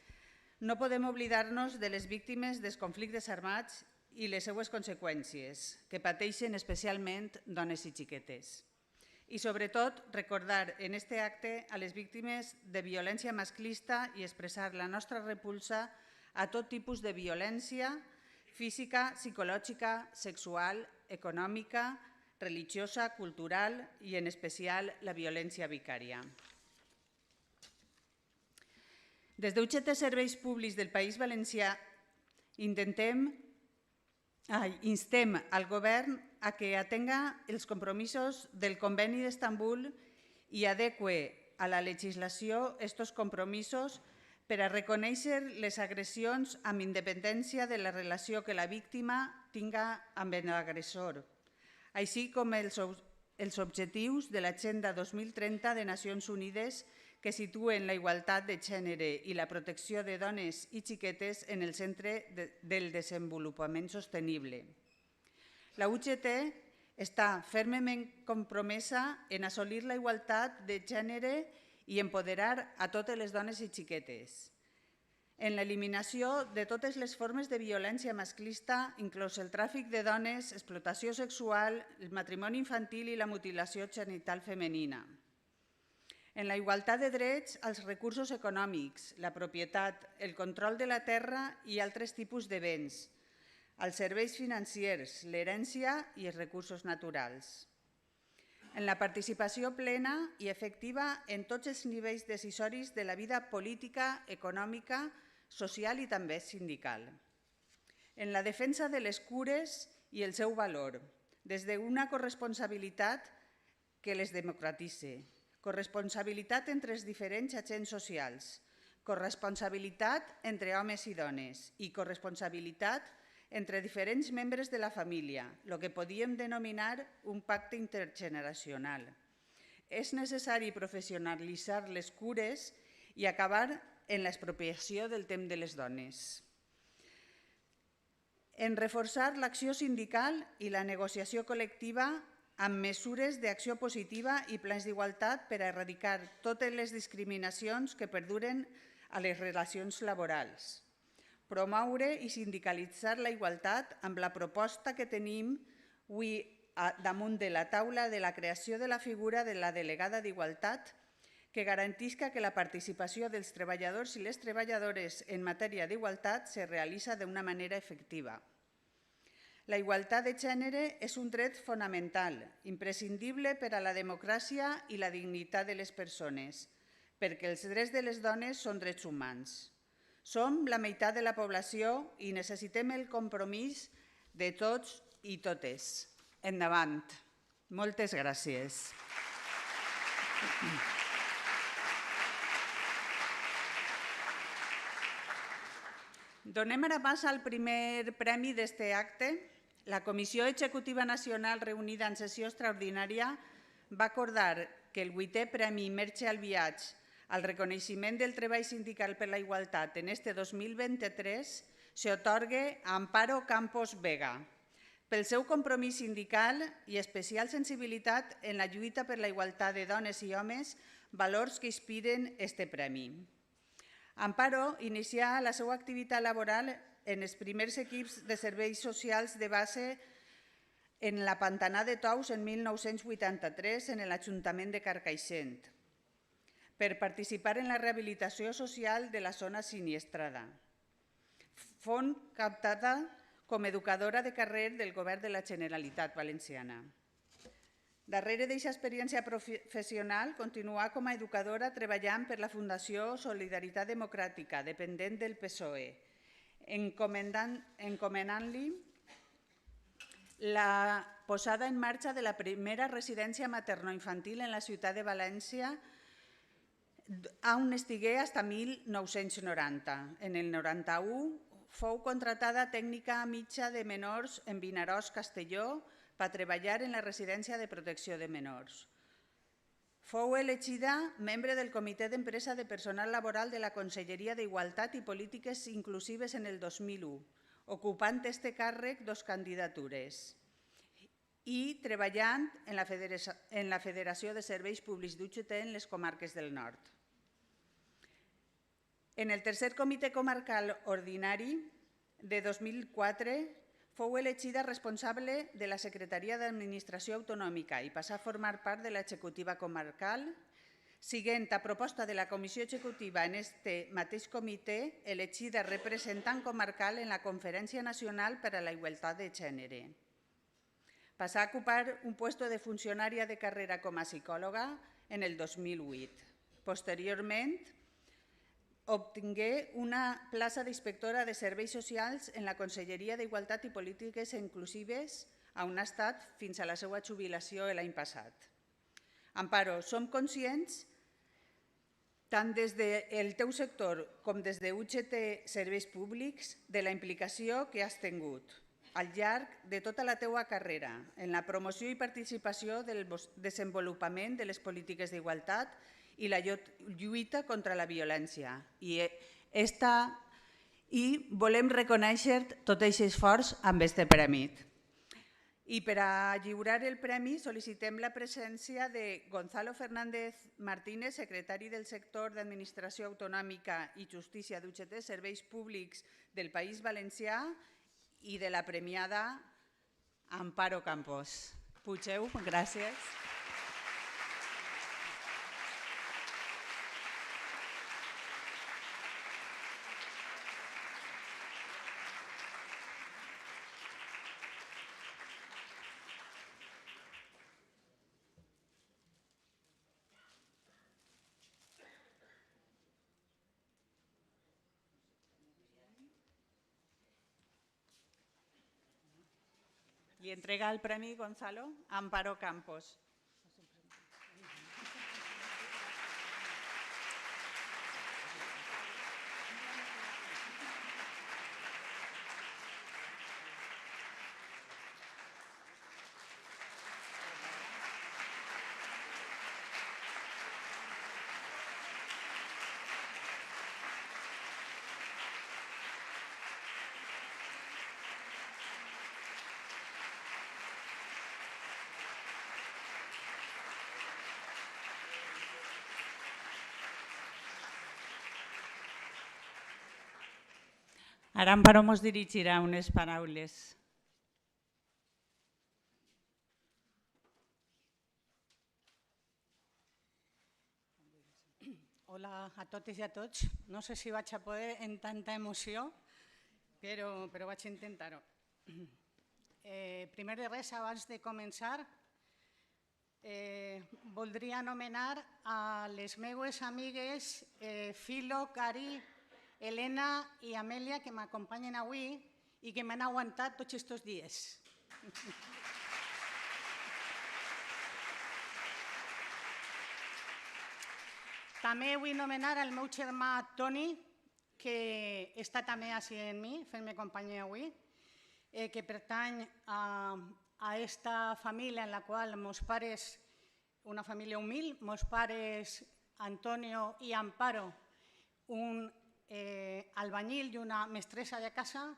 no podem oblidar-nos de les víctimes dels conflictes armats i les seues conseqüències, que pateixen especialment dones i xiquetes. I sobretot recordar en este acte a les víctimes de violència masclista i expressar la nostra repulsa a tot tipus de violència física, psicològica, sexual, econòmica, religiosa, cultural i en especial la violència vicària. Des d'Utxetes Serveis Públics del País Valencià instem al govern a que atenga els compromisos del Conveni d'Estambul i adeqüe a la legislació estos compromisos per a reconèixer les agressions amb independència de la relació que la víctima tinga amb l'agressor, així com els objectius de l'Agenda 2030 de Nacions Unides que situen la igualtat de gènere i la protecció de dones i xiquetes en el centre del desenvolupament sostenible. La UGT està fermament compromesa en assolir la igualtat de gènere i empoderar a totes les dones i xiquetes. en l'eliminació de totes les formes de violència masclista, inclòs el tràfic de dones, explotació sexual, el matrimoni infantil i la mutilació genital femenina. En la igualtat de drets als recursos econòmics, la propietat, el control de la terra i altres tipus de béns, els serveis financers, l'herència i els recursos naturals. En la participació plena i efectiva en tots els nivells decisoris de la vida política, econòmica, social i també sindical. En la defensa de les cures i el seu valor, des d'una corresponsabilitat que les democratitzi, corresponsabilitat entre els diferents agents socials, corresponsabilitat entre homes i dones i corresponsabilitat entre diferents membres de la família, el que podíem denominar un pacte intergeneracional. És necessari professionalitzar les cures i acabar en l'expropiació del temps de les dones. En reforçar l'acció sindical i la negociació col·lectiva amb mesures d'acció positiva i plans d'igualtat per a erradicar totes les discriminacions que perduren a les relacions laborals. Promoure i sindicalitzar la igualtat amb la proposta que tenim avui damunt de la taula de la creació de la figura de la delegada d'igualtat que garantisca que la participació dels treballadors i les treballadores en matèria d'igualtat se realitza d'una manera efectiva. La igualtat de gènere és un dret fonamental, imprescindible per a la democràcia i la dignitat de les persones, perquè els drets de les dones són drets humans. Som la meitat de la població i necessitem el compromís de tots i totes. Endavant. Moltes gràcies. Donem ara pas al primer premi d'este acte. La Comissió Executiva Nacional reunida en sessió extraordinària va acordar que el 8è Premi Merche al Viatge al reconeixement del treball sindical per la igualtat en este 2023 s'atorgue a Amparo Campos Vega pel seu compromís sindical i especial sensibilitat en la lluita per la igualtat de dones i homes, valors que inspiren este premi. Amparo inicià la seva activitat laboral en els primers equips de serveis socials de base en la Pantanà de Tous en 1983 en l'Ajuntament de Carcaixent, per participar en la rehabilitació social de la zona siniestrada. Font captada com a educadora de carrer del Govern de la Generalitat Valenciana. Darrere d'aquesta experiència professional, continuà com a educadora treballant per la Fundació Solidaritat Democràtica, dependent del PSOE, encomanant-li la posada en marxa de la primera residència materno-infantil en la ciutat de València, on estigué fins a 1990. En el 91 fou contratada tècnica mitja de menors en Vinaròs, Castelló, per treballar en la residència de protecció de menors. Fou elegida membre del Comitè d'Empresa de Personal Laboral de la Conselleria d'Igualtat i Polítiques Inclusives en el 2001, ocupant este càrrec 2 candidatures i treballant en la Federació de Serveis Públics d'UGT en les comarques del nord. En el tercer Comitè Comarcal Ordinari de 2004 fou elegida responsable de la Secretaria d'Administració Autonòmica i passà a formar part de l'executiva comarcal, siguent a proposta de la Comissió Executiva en este mateix comitè, elegida representant comarcal en la Conferència Nacional per a la Igualtat de Gènere. Passà a ocupar un puesto de funcionària de carrera com a psicòloga en el 2008. Posteriorment, obtingué una plaça d'inspectora de serveis socials en la Conselleria d'Igualtat i Polítiques Inclusives, on ha estat fins a la seva jubilació l'any passat. Amparo, som conscients, tant des del teu sector com des de UGT Serveis Públics, de la implicació que has tingut al llarg de tota la teua carrera en la promoció i participació del desenvolupament de les polítiques d'igualtat i la lluita contra la violència. I volem reconèixer tot aquest esforç amb aquest premi. I per a lliurar el premi sol·licitem la presència de Gonzalo Fernández Martínez, secretari del sector d'Administració Autonòmica i Justícia d'UGT, Serveis Públics del País Valencià, i de la premiada Amparo Campos. Pugeu, gràcies. Li entrega el premi, Gonzalo, a Amparo Campos. Ara Amparo ens dirigirà unes paraules. Hola a totes i a tots. No sé si vaig a poder en tanta emoció, però vaig intentar-ho. Primer de res, abans de començar, voldria anomenar a les meues amigues Filo, Cari, Elena i Amèlia, que m'acompanyen avui i que m'han aguantat tots aquests dies. També vull anomenar el meu germà Toni, que està també així en mi, fent-me companyia avui, que pertany a aquesta família en la qual meus pares, una família humil, meus pares Antonio i Amparo, un albañil i una mestressa de casa,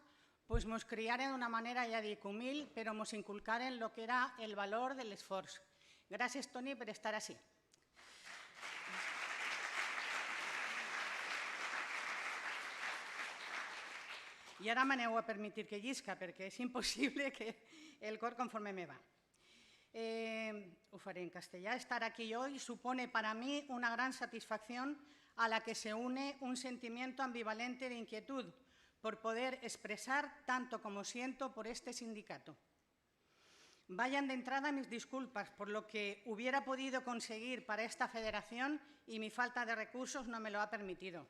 pues ens criaren d'una manera, ja dic, humil, però ens inculcaren el que era el valor de l'esforç. Gràcies, Toni, per estar així. I ara m'aneu a permetre que llisca, perquè és impossible que el cor conforme me va. Ho faré en castellà. Estar aquí hoy supone para mí una gran satisfacción a la que se une un sentimiento ambivalente de inquietud por poder expresar tanto como siento por este sindicato. Vayan de entrada mis disculpas por lo que hubiera podido conseguir para esta federación y mi falta de recursos no me lo ha permitido.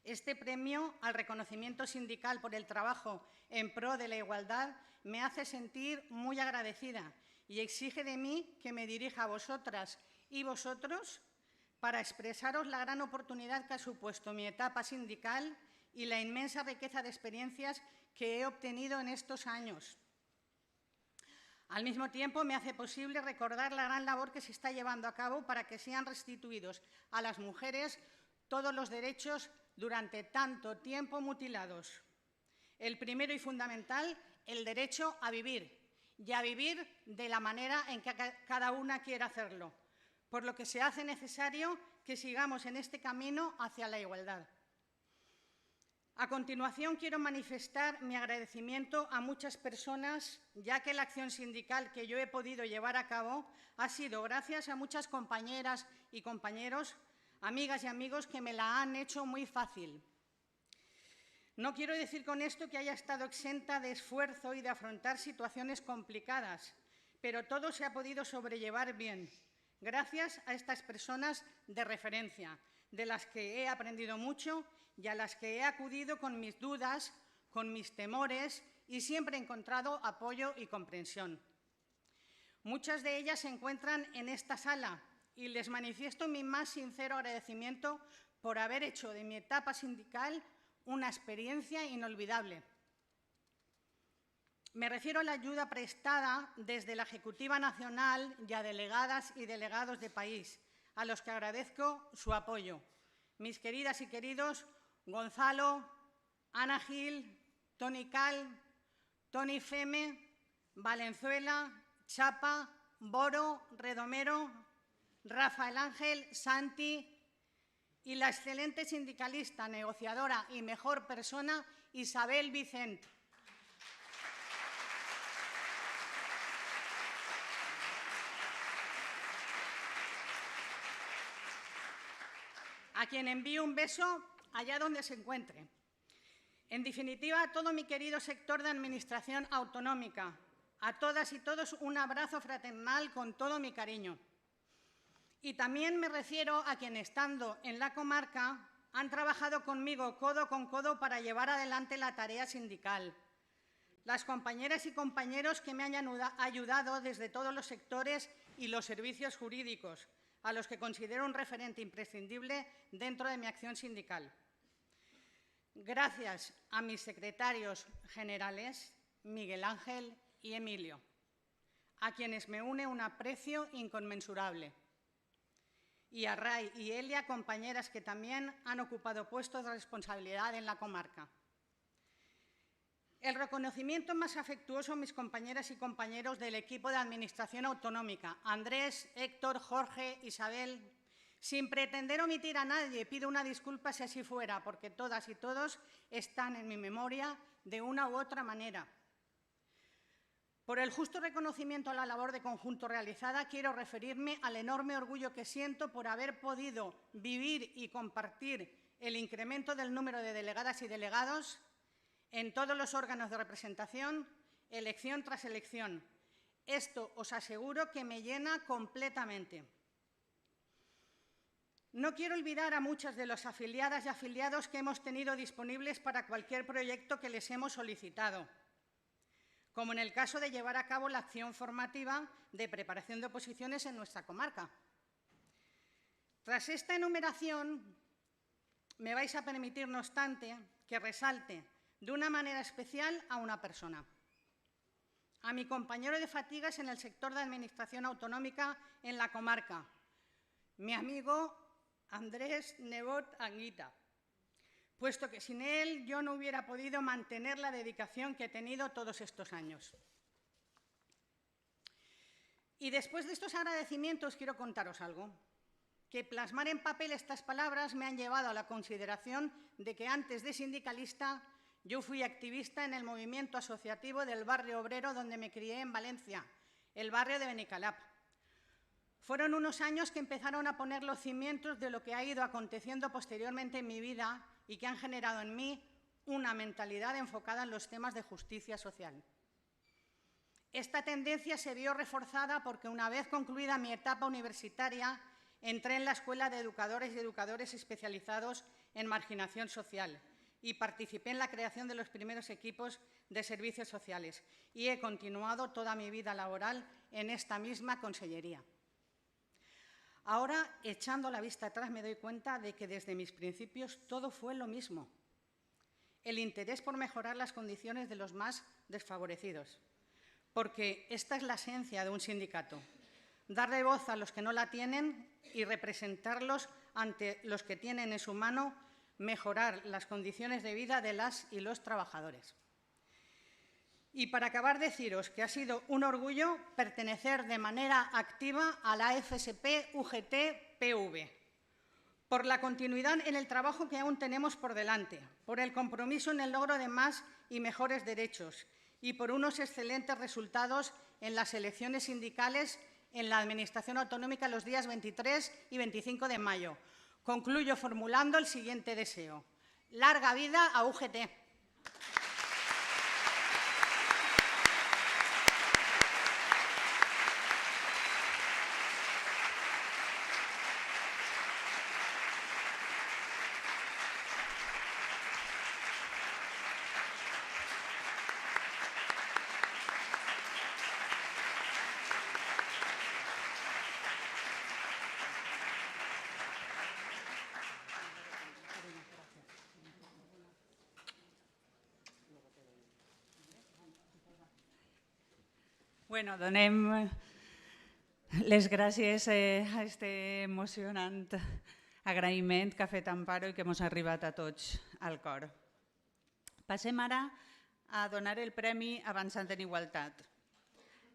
Este premio al reconocimiento sindical por el trabajo en pro de la igualdad me hace sentir muy agradecida y exige de mí que me dirija a vosotras y vosotros para expresaros la gran oportunidad que ha supuesto mi etapa sindical y la inmensa riqueza de experiencias que he obtenido en estos años. Al mismo tiempo, me hace posible recordar la gran labor que se está llevando a cabo para que sean restituidos a las mujeres todos los derechos durante tanto tiempo mutilados. El primero y fundamental, el derecho a vivir, y a vivir de la manera en que cada una quiera hacerlo, por lo que se hace necesario que sigamos en este camino hacia la igualdad. A continuación, quiero manifestar mi agradecimiento a muchas personas, ya que la acción sindical que yo he podido llevar a cabo ha sido gracias a muchas compañeras y compañeros, amigas y amigos que me la han hecho muy fácil. No quiero decir con esto que haya estado exenta de esfuerzo y de afrontar situaciones complicadas, pero todo se ha podido sobrellevar bien, gracias a estas personas de referencia, de las que he aprendido mucho y a las que he acudido con mis dudas, con mis temores y siempre he encontrado apoyo y comprensión. Muchas de ellas se encuentran en esta sala y les manifiesto mi más sincero agradecimiento por haber hecho de mi etapa sindical una experiencia inolvidable. Me refiero a la ayuda prestada desde la Ejecutiva Nacional y a delegadas y delegados de país, a los que agradezco su apoyo. Mis queridas y queridos Gonzalo, Ana Gil, Toni Cal, Toni Feme, Valenzuela, Chapa, Boro, Redomero, Rafael Ángel, Santi y la excelente sindicalista, negociadora y mejor persona Isabel Vicent. A quien envío un beso allá donde se encuentre. En definitiva, a todo mi querido sector de administración autonómica, a todas y todos un abrazo fraternal con todo mi cariño. Y también me refiero a quienes, estando en la comarca, han trabajado conmigo codo con codo para llevar adelante la tarea sindical. Las compañeras y compañeros que me han ayudado desde todos los sectores y los servicios jurídicos, a los que considero un referente imprescindible dentro de mi acción sindical. Gracias a mis secretarios generales, Miguel Ángel y Emilio, a quienes me une un aprecio inconmensurable. Y a Ray y Elia, compañeras que también han ocupado puestos de responsabilidad en la comarca. El reconocimiento más afectuoso a mis compañeras y compañeros del equipo de Administración Autonómica, Andrés, Héctor, Jorge, Isabel. Sin pretender omitir a nadie, pido una disculpa si así fuera, porque todas y todos están en mi memoria de una u otra manera. Por el justo reconocimiento a la labor de conjunto realizada, quiero referirme al enorme orgullo que siento por haber podido vivir y compartir el incremento del número de delegadas y delegados en todos los órganos de representación, elección tras elección. Esto os aseguro que me llena completamente. No quiero olvidar a muchas de las afiliadas y afiliados que hemos tenido disponibles para cualquier proyecto que les hemos solicitado, como en el caso de llevar a cabo la acción formativa de preparación de oposiciones en nuestra comarca. Tras esta enumeración, me vais a permitir, no obstante, que resalte de una manera especial a una persona, a mi compañero de fatigas en el sector de Administración Autonómica en la comarca, mi amigo Andrés Nebot Anguita, puesto que sin él yo no hubiera podido mantener la dedicación que he tenido todos estos años. Y después de estos agradecimientos quiero contaros algo, que plasmar en papel estas palabras me han llevado a la consideración de que antes de sindicalista yo fui activista en el movimiento asociativo del barrio obrero donde me crié en Valencia, el barrio de Benicalap. Fueron unos años que empezaron a poner los cimientos de lo que ha ido aconteciendo posteriormente en mi vida y que han generado en mí una mentalidad enfocada en los temas de justicia social. Esta tendencia se vio reforzada porque una vez concluida mi etapa universitaria, entré en la Escuela de Educadores y Educadores Especializados en Marginación Social y participé en la creación de los primeros equipos de servicios sociales y he continuado toda mi vida laboral en esta misma consellería. Ahora, echando la vista atrás, me doy cuenta de que desde mis principios todo fue lo mismo. El interés por mejorar las condiciones de los más desfavorecidos, porque esta es la esencia de un sindicato, darle voz a los que no la tienen y representarlos ante los que tienen en su mano mejorar las condiciones de vida de las y los trabajadores. Y para acabar, deciros que ha sido un orgullo pertenecer de manera activa a la FSP-UGT-PV, por la continuidad en el trabajo que aún tenemos por delante, por el compromiso en el logro de más y mejores derechos y por unos excelentes resultados en las elecciones sindicales en la Administración Autonómica los días 23 y 25 de mayo. Concluyo formulando el siguiente deseo. ¡Larga vida a UGT! Bueno, donem les gràcies a aquest emocionant agraïment que ha fet Amparo i que ens ha arribat a tots al cor. Passem ara a donar el Premi Avançant en Igualtat.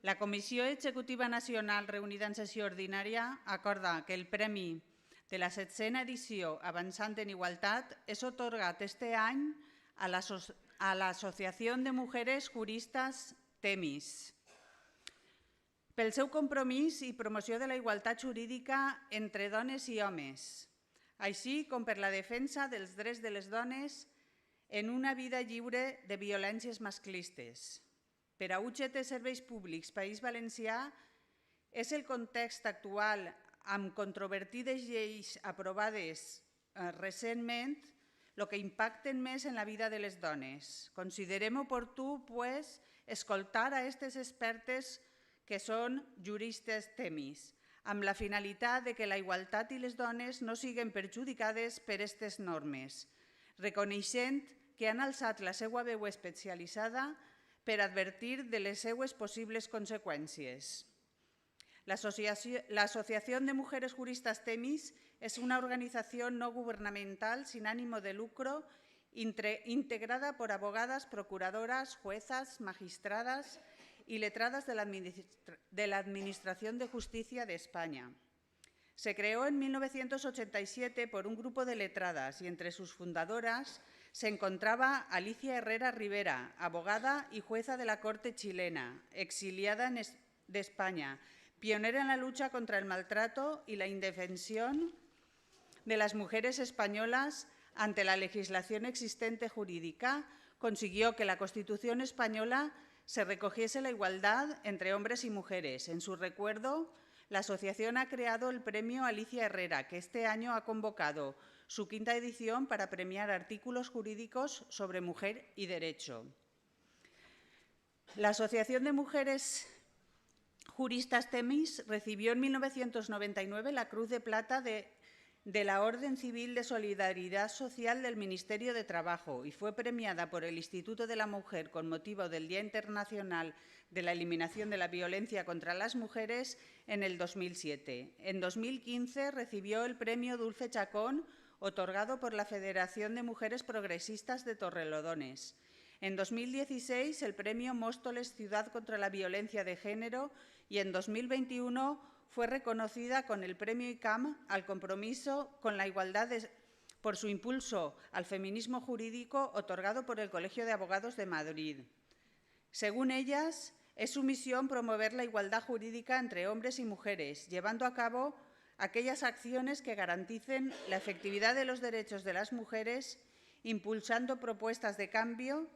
La Comissió Executiva Nacional reunida en sessió ordinària acorda que el premi de la 7a edició Avançant en Igualtat és atorgat este any a l'Associació de Mujeres Juristas Temis pel seu compromís i promoció de la igualtat jurídica entre dones i homes, així com per la defensa dels drets de les dones en una vida lliure de violències masclistes. Per a UGT Serveis Públics País Valencià és el context actual amb controvertides lleis aprovades recentment el que impacten més en la vida de les dones. Considerem oportú, pues, escoltar a aquestes expertes que són juristes temis, amb la finalitat de que la igualtat i les dones no siguin perjudicades per aquestes normes, reconeixent que han alçat la seva veu especialitzada per advertir de les seues possibles conseqüències. L'Asociación de Mujeres Juristas Temis es una organización no gubernamental sin ánimo de lucro integrada por abogadas, procuradoras, juezas, magistradas y letradas de la Administración de Justicia de España. Se creó en 1987 por un grupo de letradas y entre sus fundadoras se encontraba Alicia Herrera Rivera, abogada y jueza de la Corte chilena, exiliada de España, pionera en la lucha contra el maltrato y la indefensión de las mujeres españolas ante la legislación existente jurídica, consiguió que la Constitución española se recogiese la igualdad entre hombres y mujeres. En su recuerdo, la asociación ha creado el Premio Alicia Herrera, que este año ha convocado su 5ª edición para premiar artículos jurídicos sobre mujer y derecho. La Asociación de Mujeres Juristas Temis recibió en 1999 la Cruz de Plata de la Orden Civil de Solidaridad Social del Ministerio de Trabajo y fue premiada por el Instituto de la Mujer con motivo del Día Internacional de la Eliminación de la Violencia contra las Mujeres en el 2007. En 2015 recibió el Premio Dulce Chacón, otorgado por la Federación de Mujeres Progresistas de Torrelodones. En 2016 el Premio Móstoles Ciudad contra la Violencia de Género y en 2021 fue reconocida con el Premio ICAM al compromiso con la igualdad por su impulso al feminismo jurídico otorgado por el Colegio de Abogados de Madrid. Según ellas, es su misión promover la igualdad jurídica entre hombres y mujeres, llevando a cabo aquellas acciones que garanticen la efectividad de los derechos de las mujeres, impulsando propuestas de cambio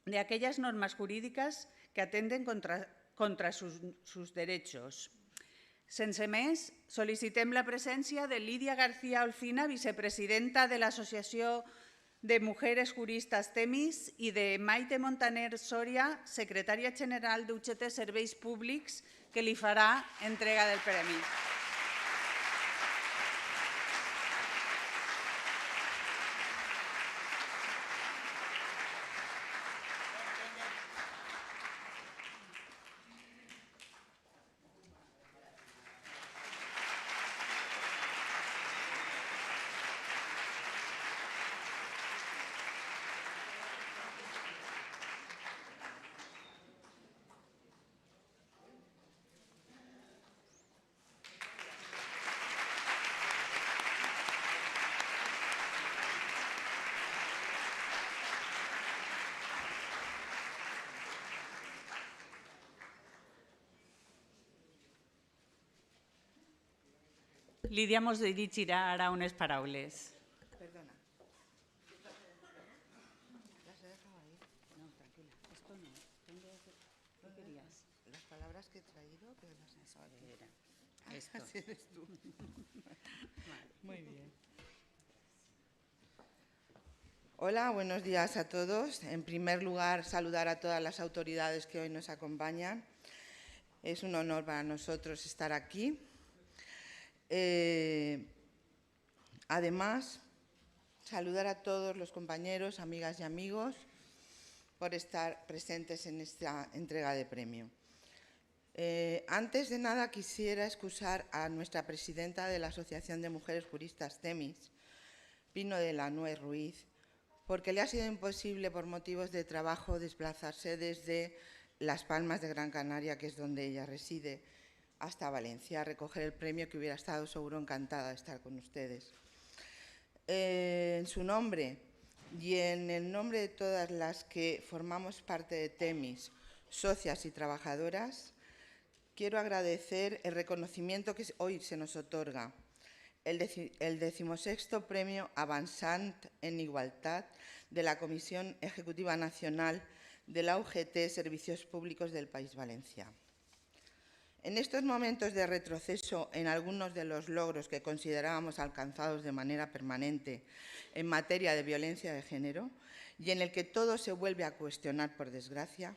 de aquellas normas jurídicas que atenten contra sus derechos. Sense més, sol·licitem la presència de Lídia García Olcina, vicepresidenta de l'Associació de Mujeres Juristas Temis, i de Maite Montaner Soria, secretària general d'UGT Serveis Públics, que li farà entrega del premi. Lídia mos dirigirà ara unes paraules. Perdona. No, tranquila. Esto no. ¿Qué querías? Las palabras que he traído, pero las Eso era. Esto. Así eres tú. Muy bien. Hola, buenos días a todos. En primer lugar, saludar a todas las autoridades que hoy nos acompañan. Es un honor para nosotros estar aquí. Además, saludar a todos los compañeros, amigas y amigos por estar presentes en esta entrega de premio. Antes de nada, quisiera excusar a nuestra presidenta de la Asociación de Mujeres Juristas Temis, Pino de la Nuez Ruiz, porque le ha sido imposible por motivos de trabajo desplazarse desde Las Palmas de Gran Canaria, que es donde ella reside, hasta Valencia, a recoger el premio, que hubiera estado seguro encantada de estar con ustedes. En su nombre y en el nombre de todas las que formamos parte de Temis, socias y trabajadoras, quiero agradecer el reconocimiento que hoy se nos otorga, el 16º Premio Avançant en Igualdad de la Comisión Ejecutiva Nacional de la UGT Servicios Públicos del País Valencià. En estos momentos de retroceso en algunos de los logros que considerábamos alcanzados de manera permanente en materia de violencia de género y en el que todo se vuelve a cuestionar, por desgracia,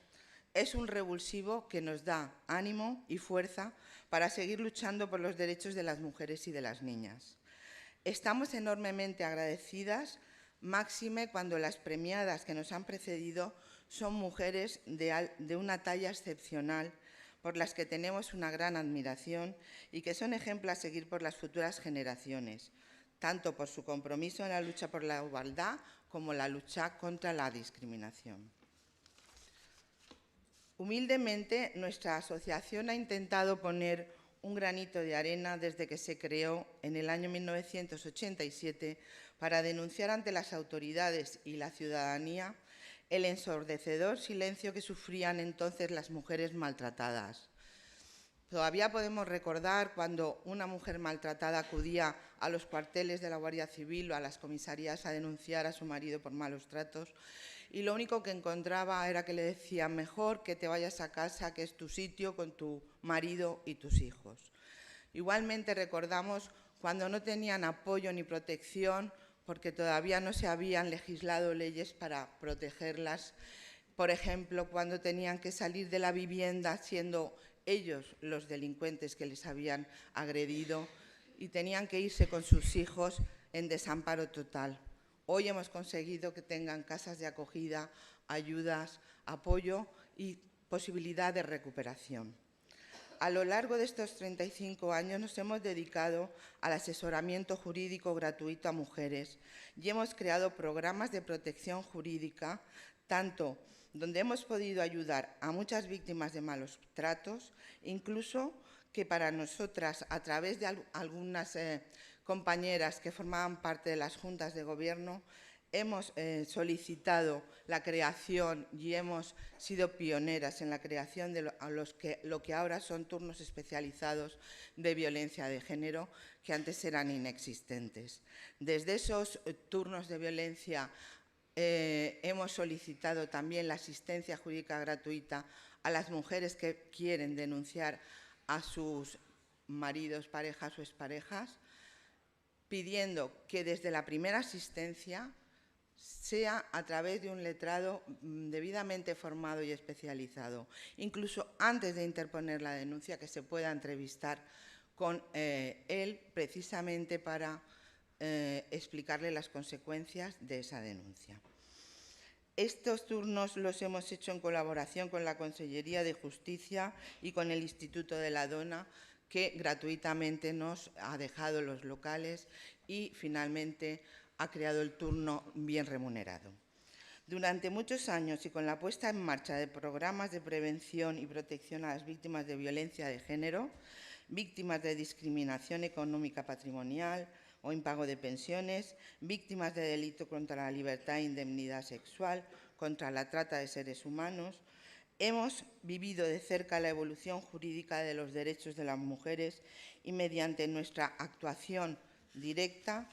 es un revulsivo que nos da ánimo y fuerza para seguir luchando por los derechos de las mujeres y de las niñas. Estamos enormemente agradecidas, máxime cuando las premiadas que nos han precedido son mujeres de una talla excepcional, por las que tenemos una gran admiración y que son ejemplo a seguir por las futuras generaciones, tanto por su compromiso en la lucha por la igualdad como la lucha contra la discriminación. Humildemente, nuestra asociación ha intentado poner un granito de arena desde que se creó en el año 1987 para denunciar ante las autoridades y la ciudadanía el ensordecedor silencio que sufrían entonces las mujeres maltratadas. Todavía podemos recordar cuando una mujer maltratada acudía a los cuarteles de la Guardia Civil o a las comisarías a denunciar a su marido por malos tratos y lo único que encontraba era que le decían: mejor que te vayas a casa, que es tu sitio, con tu marido y tus hijos. Igualmente recordamos cuando no tenían apoyo ni protección porque todavía no se habían legislado leyes para protegerlas. Por ejemplo, cuando tenían que salir de la vivienda siendo ellos los delincuentes que les habían agredido y tenían que irse con sus hijos en desamparo total. Hoy hemos conseguido que tengan casas de acogida, ayudas, apoyo y posibilidad de recuperación. A lo largo de estos 35 años nos hemos dedicado al asesoramiento jurídico gratuito a mujeres y hemos creado programas de protección jurídica, tanto donde hemos podido ayudar a muchas víctimas de malos tratos, incluso que para nosotras, a través de algunas compañeras que formaban parte de las juntas de gobierno, hemos solicitado la creación y hemos sido pioneras en la creación de lo que ahora son turnos especializados de violencia de género, que antes eran inexistentes. Desde esos turnos de violencia hemos solicitado también la asistencia jurídica gratuita a las mujeres que quieren denunciar a sus maridos, parejas o exparejas, pidiendo que desde la primera asistencia sea a través de un letrado debidamente formado y especializado, incluso antes de interponer la denuncia, que se pueda entrevistar con él precisamente para explicarle las consecuencias de esa denuncia. Estos turnos los hemos hecho en colaboración con la Consellería de Justicia y con el Instituto de la Dona, que gratuitamente nos ha dejado los locales y finalmente ha creado el turno bien remunerado. Durante muchos años y con la puesta en marcha de programas de prevención y protección a las víctimas de violencia de género, víctimas de discriminación económica patrimonial o impago de pensiones, víctimas de delito contra la libertad e indemnidad sexual, contra la trata de seres humanos, hemos vivido de cerca la evolución jurídica de los derechos de las mujeres y mediante nuestra actuación directa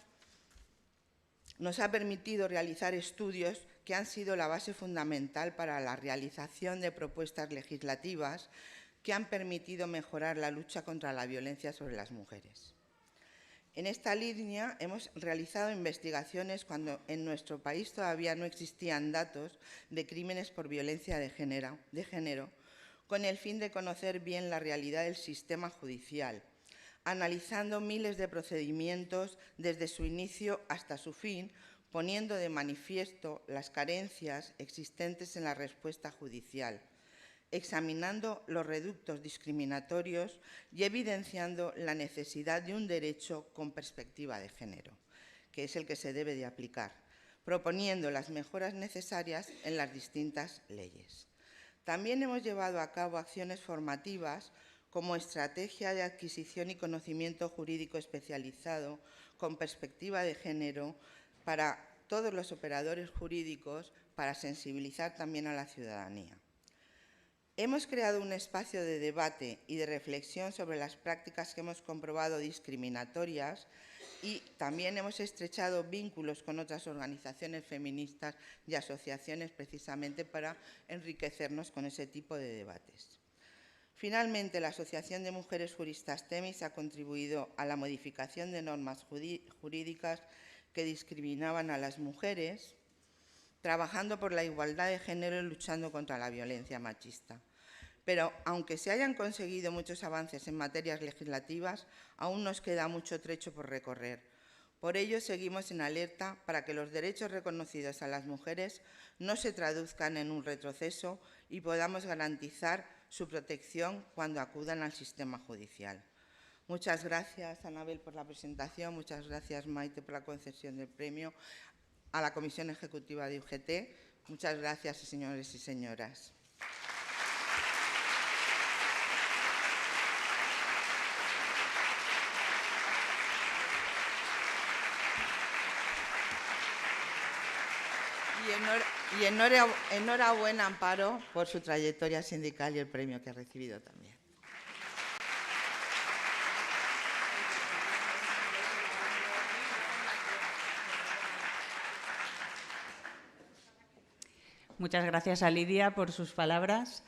nos ha permitido realizar estudios que han sido la base fundamental para la realización de propuestas legislativas que han permitido mejorar la lucha contra la violencia sobre las mujeres. En esta línea hemos realizado investigaciones cuando en nuestro país todavía no existían datos de crímenes por violencia de género, con el fin de conocer bien la realidad del sistema judicial, analizando miles de procedimientos desde su inicio hasta su fin, poniendo de manifiesto las carencias existentes en la respuesta judicial, examinando los reductos discriminatorios y evidenciando la necesidad de un derecho con perspectiva de género, que es el que se debe de aplicar, proponiendo las mejoras necesarias en las distintas leyes. También hemos llevado a cabo acciones formativas como estrategia de adquisición y conocimiento jurídico especializado con perspectiva de género para todos los operadores jurídicos, para sensibilizar también a la ciudadanía. Hemos creado un espacio de debate y de reflexión sobre las prácticas que hemos comprobado discriminatorias y también hemos estrechado vínculos con otras organizaciones feministas y asociaciones precisamente para enriquecernos con ese tipo de debates. Finalmente, la Asociación de Mujeres Juristas TEMIS ha contribuido a la modificación de normas jurídicas que discriminaban a las mujeres, trabajando por la igualdad de género y luchando contra la violencia machista. Pero, aunque se hayan conseguido muchos avances en materias legislativas, aún nos queda mucho trecho por recorrer. Por ello, seguimos en alerta para que los derechos reconocidos a las mujeres no se traduzcan en un retroceso y podamos garantizar su protección cuando acudan al sistema judicial. Muchas gracias, Anabel, por la presentación. Muchas gracias, Maite, por la concesión del premio. A la Comisión Ejecutiva de UGT, muchas gracias, señores y señoras. Y enhorabuena, Amparo, por su trayectoria sindical y el premio que ha recibido también. Muchas gracias a Lidia por sus palabras.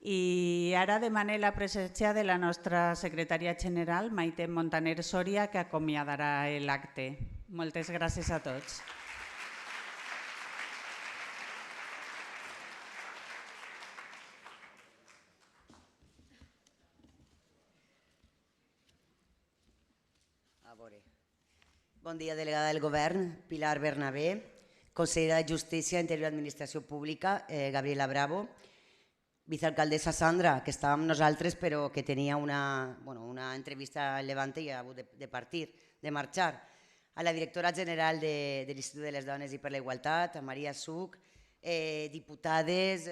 I ara demané la presència de la nostra secretària general, Maite Montaner Soria, que acomiadarà l'acte. Moltes gràcies a tots. Bon dia, delegada del Govern, Pilar Bernabé, consellera de Justícia, Interior i Administració Pública, Gabriela Bravo, vicealcaldessa Sandra, que estava amb nosaltres però que tenia una entrevista a Levante i ha hagut de marxar, a la directora general de l'Institut de les Dones i per la Igualtat, a Maria Suc, diputades,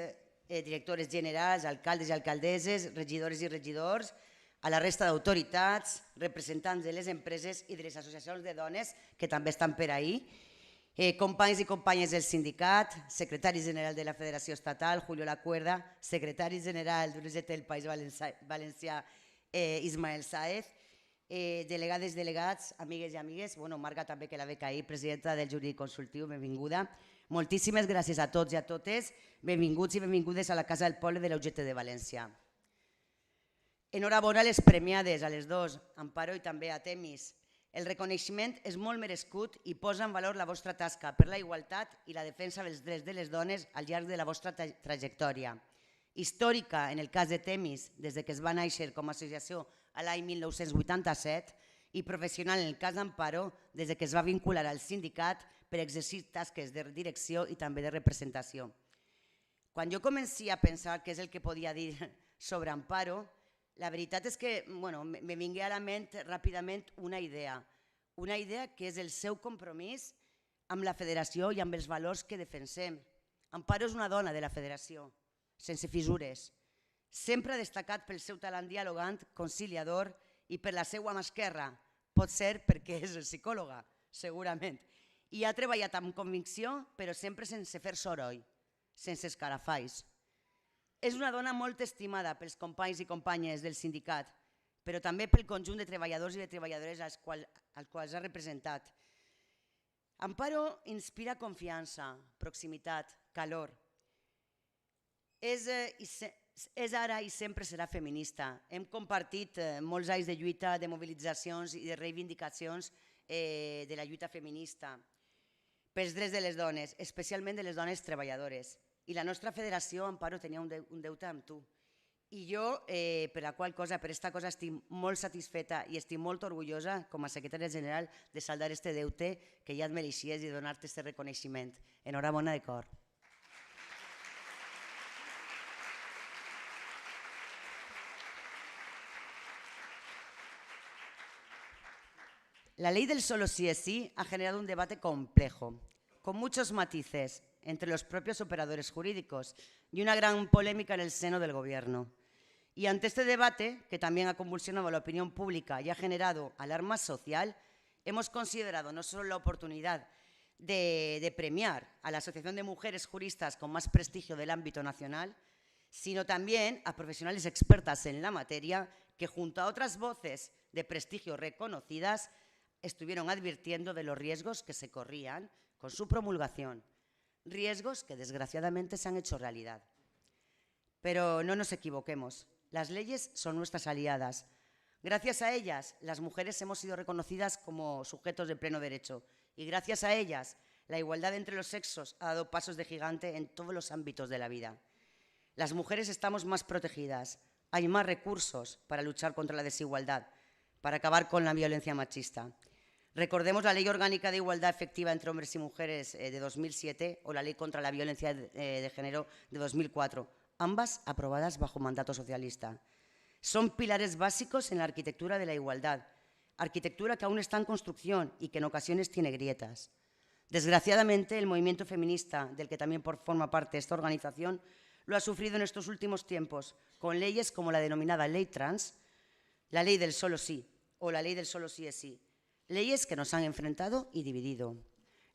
directores generals, alcaldes i alcaldesses, regidores i regidors, a la resta d'autoritats, representants de les empreses i de les associacions de dones que també estan per ahí, companys i companyes del sindicat, secretari general de la Federació Estatal, Julio Lacuerda, secretari general de l'UGT del País Valencià, Ismael Sáez, delegades, delegats, amigues i amigues, Marga també que la veig ahir, presidenta del Jurídic Consultiu, benvinguda. Moltíssimes gràcies a tots i a totes, benvinguts i benvingudes a la Casa del Poble de la UGT de València. Enhorabona a les premiades, a les dues, Amparo i també a Temis. El reconeixement és molt merescut i posa en valor la vostra tasca per la igualtat i la defensa dels drets de les dones al llarg de la vostra trajectòria. Històrica, en el cas de Temis, des que es va néixer com a associació a l'any 1987, i professional en el cas d'Amparo, des que es va vincular al sindicat per exercir tasques de direcció i també de representació. Quan jo comenci a pensar què és el que podia dir sobre Amparo, la veritat és que me vingué a la ment ràpidament una idea que és el seu compromís amb la federació i amb els valors que defensem. Amparo és una dona de la federació, sense fissures. Sempre ha destacat pel seu talent dialogant, conciliador i per la seva mà esquerra. Pot ser perquè és psicòloga, segurament. I ha treballat amb convicció, però sempre sense fer soroll, sense escarafalls. És una dona molt estimada pels companys i companyes del sindicat, però també pel conjunt de treballadors i de treballadores als quals ha representat. Amparo inspira confiança, proximitat, calor. És ara i sempre serà feminista. Hem compartit molts anys de lluita, de mobilitzacions i de reivindicacions de la lluita feminista pels drets de les dones, especialment de les dones treballadores. I la nostra federació, Amparo, tenia un deute amb tu. I jo, per aquesta cosa, estic molt satisfeta i estic molt orgullosa, com a secretària general, de saldar aquest deute que ja et mereixies i donar-te aquest reconeixement. Enhorabona de cor. La ley del solo sí es sí ha generado un debate complejo, con muchos matices entre los propios operadores jurídicos, y una gran polémica en el seno del Gobierno. Y ante este debate, que también ha convulsionado la opinión pública y ha generado alarma social, hemos considerado no solo la oportunidad de premiar a la Asociación de Mujeres Juristas con más prestigio del ámbito nacional, sino también a profesionales expertas en la materia que, junto a otras voces de prestigio reconocidas, estuvieron advirtiendo de los riesgos que se corrían con su promulgación, riesgos que desgraciadamente se han hecho realidad. Pero no nos equivoquemos, las leyes son nuestras aliadas. Gracias a ellas, las mujeres hemos sido reconocidas como sujetos de pleno derecho y gracias a ellas, la igualdad entre los sexos ha dado pasos de gigante en todos los ámbitos de la vida. Las mujeres estamos más protegidas, hay más recursos para luchar contra la desigualdad, para acabar con la violencia machista. Recordemos la Ley Orgánica de Igualdad Efectiva entre Hombres y Mujeres de 2007 o la Ley contra la Violencia de Género de 2004, ambas aprobadas bajo mandato socialista. Son pilares básicos en la arquitectura de la igualdad, arquitectura que aún está en construcción y que en ocasiones tiene grietas. Desgraciadamente, el movimiento feminista, del que también forma parte esta organización, lo ha sufrido en estos últimos tiempos, con leyes como la denominada Ley Trans, la Ley del Solo Sí o la Ley del Solo Sí es Sí. Leyes que nos han enfrentado y dividido.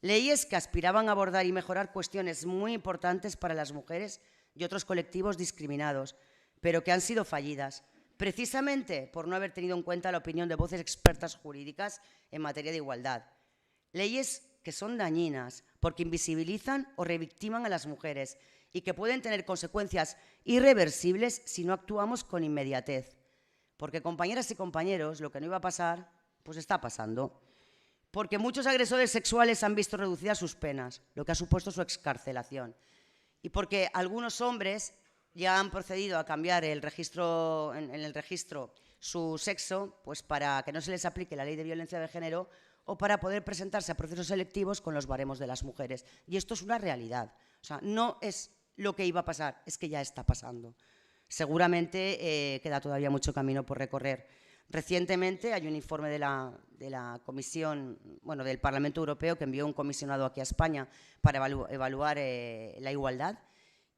Leyes que aspiraban a abordar y mejorar cuestiones muy importantes para las mujeres y otros colectivos discriminados, pero que han sido fallidas, precisamente por no haber tenido en cuenta la opinión de voces expertas jurídicas en materia de igualdad. Leyes que son dañinas porque invisibilizan o revictiman a las mujeres y que pueden tener consecuencias irreversibles si no actuamos con inmediatez. Porque, compañeras y compañeros, lo que no iba a pasar, pues está pasando. Porque muchos agresores sexuales han visto reducidas sus penas, lo que ha supuesto su excarcelación. Y porque algunos hombres ya han procedido a cambiar en el registro su sexo, pues para que no se les aplique la Ley de Violencia de Género o para poder presentarse a procesos selectivos con los baremos de las mujeres. Y esto es una realidad. O sea, no es lo que iba a pasar, es que ya está pasando. Seguramente queda todavía mucho camino por recorrer. Recientemente hay un informe de la Comisión, del Parlamento Europeo que envió un comisionado aquí a España para evaluar la igualdad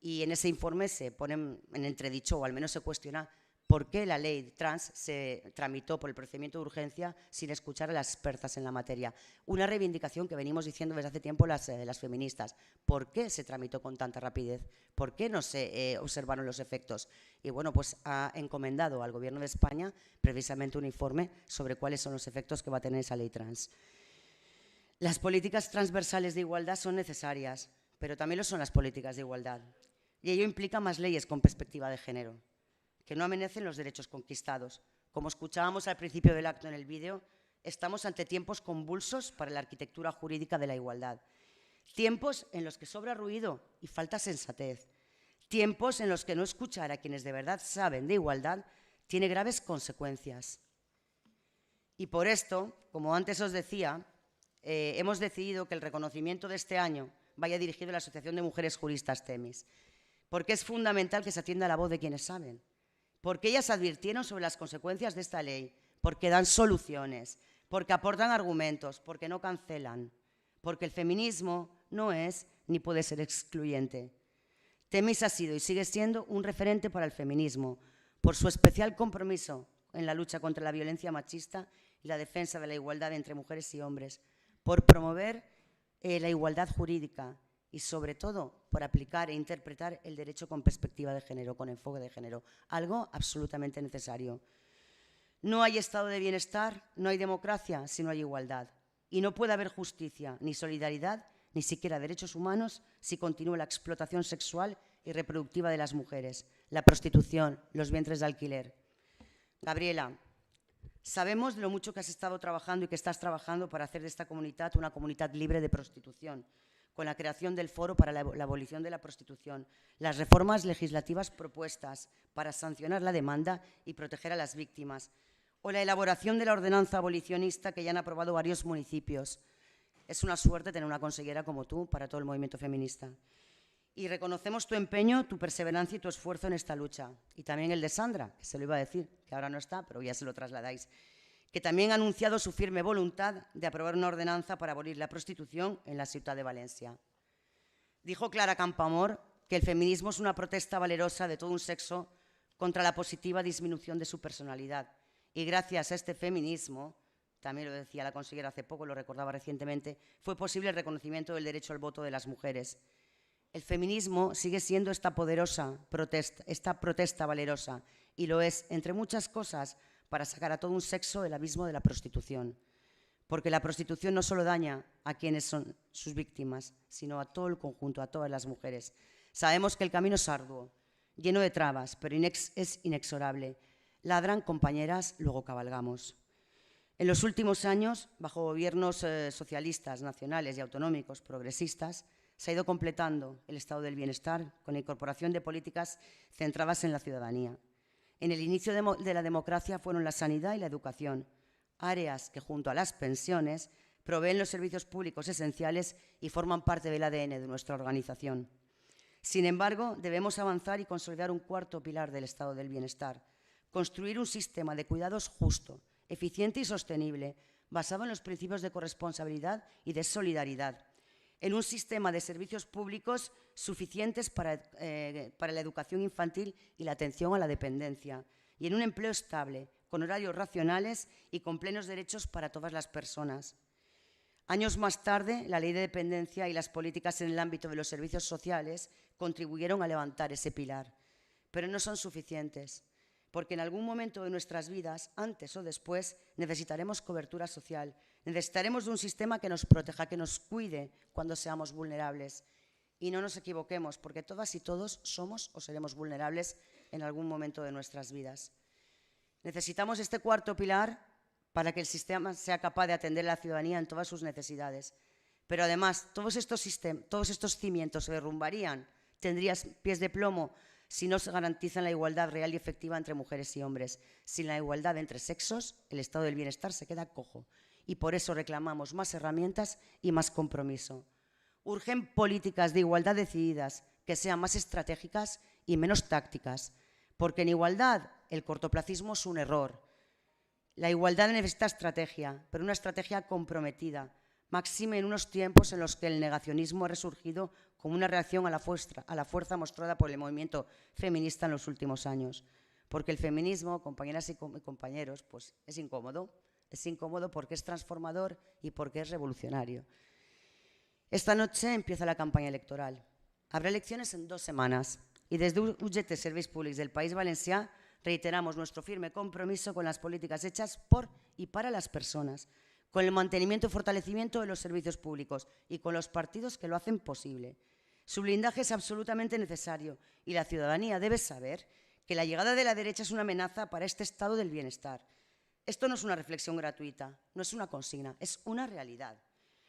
y en ese informe se pone en entredicho o al menos se cuestiona por qué la ley trans se tramitó por el procedimiento de urgencia sin escuchar a las expertas en la materia. Una reivindicación que venimos diciendo desde hace tiempo las feministas. ¿Por qué se tramitó con tanta rapidez? ¿Por qué no se observaron los efectos? Y bueno, pues ha encomendado al Gobierno de España precisamente un informe sobre cuáles son los efectos que va a tener esa ley trans. Las políticas transversales de igualdad son necesarias, pero también lo son las políticas de igualdad. Y ello implica más leyes con perspectiva de género, que no amenacen los derechos conquistados. Como escuchábamos al principio del acto en el vídeo, estamos ante tiempos convulsos para la arquitectura jurídica de la igualdad. Tiempos en los que sobra ruido y falta sensatez. Tiempos en los que no escuchar a quienes de verdad saben de igualdad tiene graves consecuencias. Y por esto, como antes os decía, hemos decidido que el reconocimiento de este año vaya dirigido a la Asociación de Mujeres Juristas TEMIS, porque es fundamental que se atienda la voz de quienes saben, porque ellas advirtieron sobre las consecuencias de esta ley, porque dan soluciones, porque aportan argumentos, porque no cancelan, porque el feminismo no es ni puede ser excluyente. TEMIS ha sido y sigue siendo un referente para el feminismo, por su especial compromiso en la lucha contra la violencia machista y la defensa de la igualdad entre mujeres y hombres, por promover la igualdad jurídica y, sobre todo, por aplicar e interpretar el derecho con perspectiva de género, con enfoque de género, algo absolutamente necesario. No hay estado de bienestar, no hay democracia si no hay igualdad. Y no puede haber justicia, ni solidaridad, ni siquiera derechos humanos si continúa la explotación sexual y reproductiva de las mujeres, la prostitución, los vientres de alquiler. Gabriela, sabemos de lo mucho que has estado trabajando y que estás trabajando para hacer de esta comunidad una comunidad libre de prostitución, con la creación del Foro para la Abolición de la Prostitución, las reformas legislativas propuestas para sancionar la demanda y proteger a las víctimas, o la elaboración de la ordenanza abolicionista que ya han aprobado varios municipios. Es una suerte tener una consejera como tú para todo el movimiento feminista. Y reconocemos tu empeño, tu perseverancia y tu esfuerzo en esta lucha. Y también el de Sandra, que se lo iba a decir, que ahora no está, pero ya se lo trasladáis, que también ha anunciado su firme voluntad de aprobar una ordenanza para abolir la prostitución en la ciudad de Valencia. Dijo Clara Campoamor que el feminismo es una protesta valerosa de todo un sexo contra la positiva disminución de su personalidad. Y gracias a este feminismo, también lo decía la consejera hace poco, lo recordaba recientemente, fue posible el reconocimiento del derecho al voto de las mujeres. El feminismo sigue siendo esta poderosa protesta, esta protesta valerosa, y lo es, entre muchas cosas, para sacar a todo un sexo del abismo de la prostitución. Porque la prostitución no solo daña a quienes son sus víctimas, sino a todo el conjunto, a todas las mujeres. Sabemos que el camino es arduo, lleno de trabas, pero es inexorable. Ladran compañeras, luego cabalgamos. En los últimos años, bajo gobiernos socialistas, nacionales y autonómicos progresistas, se ha ido completando el estado del bienestar con la incorporación de políticas centradas en la ciudadanía. En el inicio de la democracia fueron la sanidad y la educación, áreas que junto a las pensiones proveen los servicios públicos esenciales y forman parte del ADN de nuestra organización. Sin embargo, debemos avanzar y consolidar un cuarto pilar del estado del bienestar, construir un sistema de cuidados justo, eficiente y sostenible, basado en los principios de corresponsabilidad y de solidaridad, en un sistema de servicios públicos suficientes para la educación infantil y la atención a la dependencia, y en un empleo estable, con horarios racionales y con plenos derechos para todas las personas. Años más tarde, la Ley de Dependencia y las políticas en el ámbito de los servicios sociales contribuyeron a levantar ese pilar, pero no son suficientes, porque en algún momento de nuestras vidas, antes o después, necesitaremos cobertura social, necesitaremos de un sistema que nos proteja, que nos cuide cuando seamos vulnerables. Y no nos equivoquemos, porque todas y todos somos o seremos vulnerables en algún momento de nuestras vidas. Necesitamos este cuarto pilar para que el sistema sea capaz de atender a la ciudadanía en todas sus necesidades. Pero además, todos estos cimientos se derrumbarían, tendrían pies de plomo si no se garantizan la igualdad real y efectiva entre mujeres y hombres. Sin la igualdad entre sexos, el estado del bienestar se queda cojo. Y por eso reclamamos más herramientas y más compromiso. Urgen políticas de igualdad decididas, que sean más estratégicas y menos tácticas, porque en igualdad el cortoplacismo es un error. La igualdad necesita estrategia, pero una estrategia comprometida, máxime en unos tiempos en los que el negacionismo ha resurgido como una reacción a la fuerza mostrada por el movimiento feminista en los últimos años. Porque el feminismo, compañeras y compañeros, pues es incómodo. Es incómodo porque es transformador y porque es revolucionario. Esta noche empieza la campaña electoral. Habrá elecciones en 2 semanas y desde UGT Serveis Públics del País Valencià reiteramos nuestro firme compromiso con las políticas hechas por y para las personas, con el mantenimiento y fortalecimiento de los servicios públicos y con los partidos que lo hacen posible. Su blindaje es absolutamente necesario y la ciudadanía debe saber que la llegada de la derecha es una amenaza para este estado del bienestar. Esto no es una reflexión gratuita, no es una consigna, es una realidad.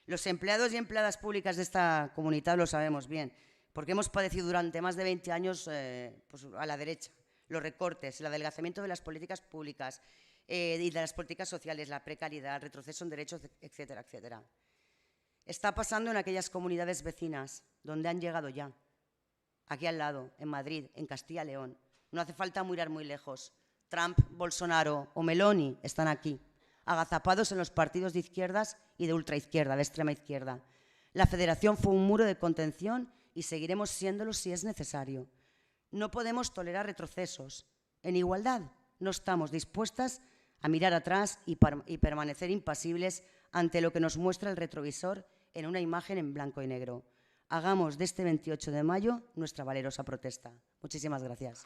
Los empleados y empleadas públicas de esta comunidad lo sabemos bien, porque hemos padecido durante más de 20 años pues a la derecha los recortes, el adelgazamiento de las políticas públicas y de las políticas sociales, la precariedad, el retroceso en derechos, etcétera, etcétera. Está pasando en aquellas comunidades vecinas donde han llegado ya, aquí al lado, en Madrid, en Castilla y León. No hace falta mirar muy lejos. Trump, Bolsonaro o Meloni están aquí, agazapados en los partidos de izquierdas y de ultraizquierda, de extrema izquierda. La Federación fue un muro de contención y seguiremos siéndolo si es necesario. No podemos tolerar retrocesos. En igualdad no estamos dispuestas a mirar atrás y permanecer impasibles ante lo que nos muestra el retrovisor en una imagen en blanco y negro. Hagamos de este 28 de mayo nuestra valerosa protesta. Muchísimas gracias.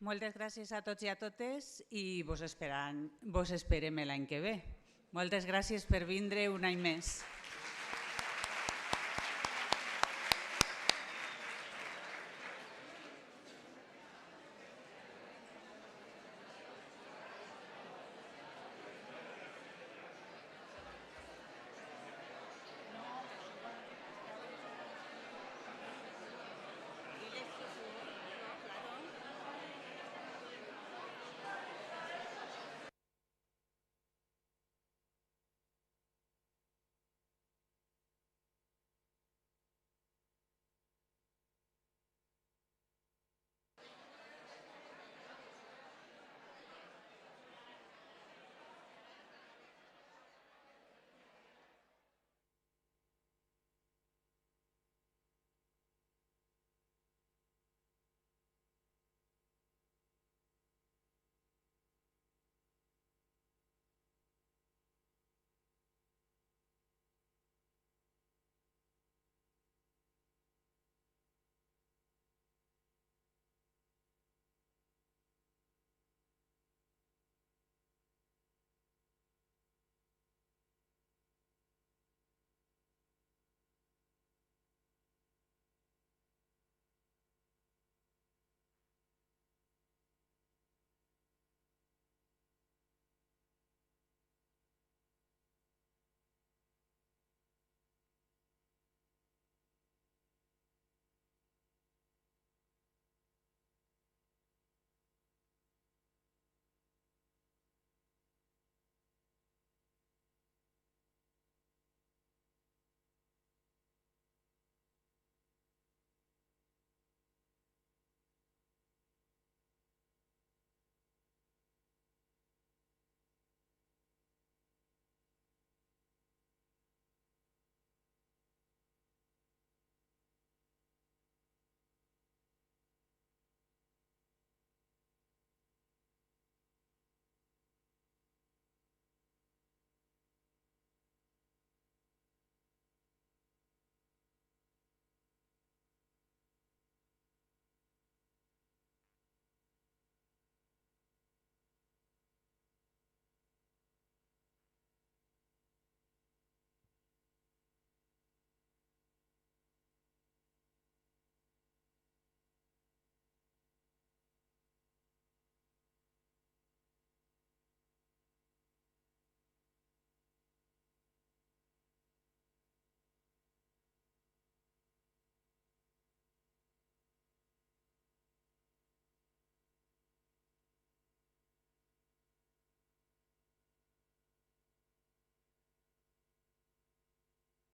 Moltes gràcies a tots i a totes i vos esperem l'any que ve. Moltes gràcies per vindre un any més.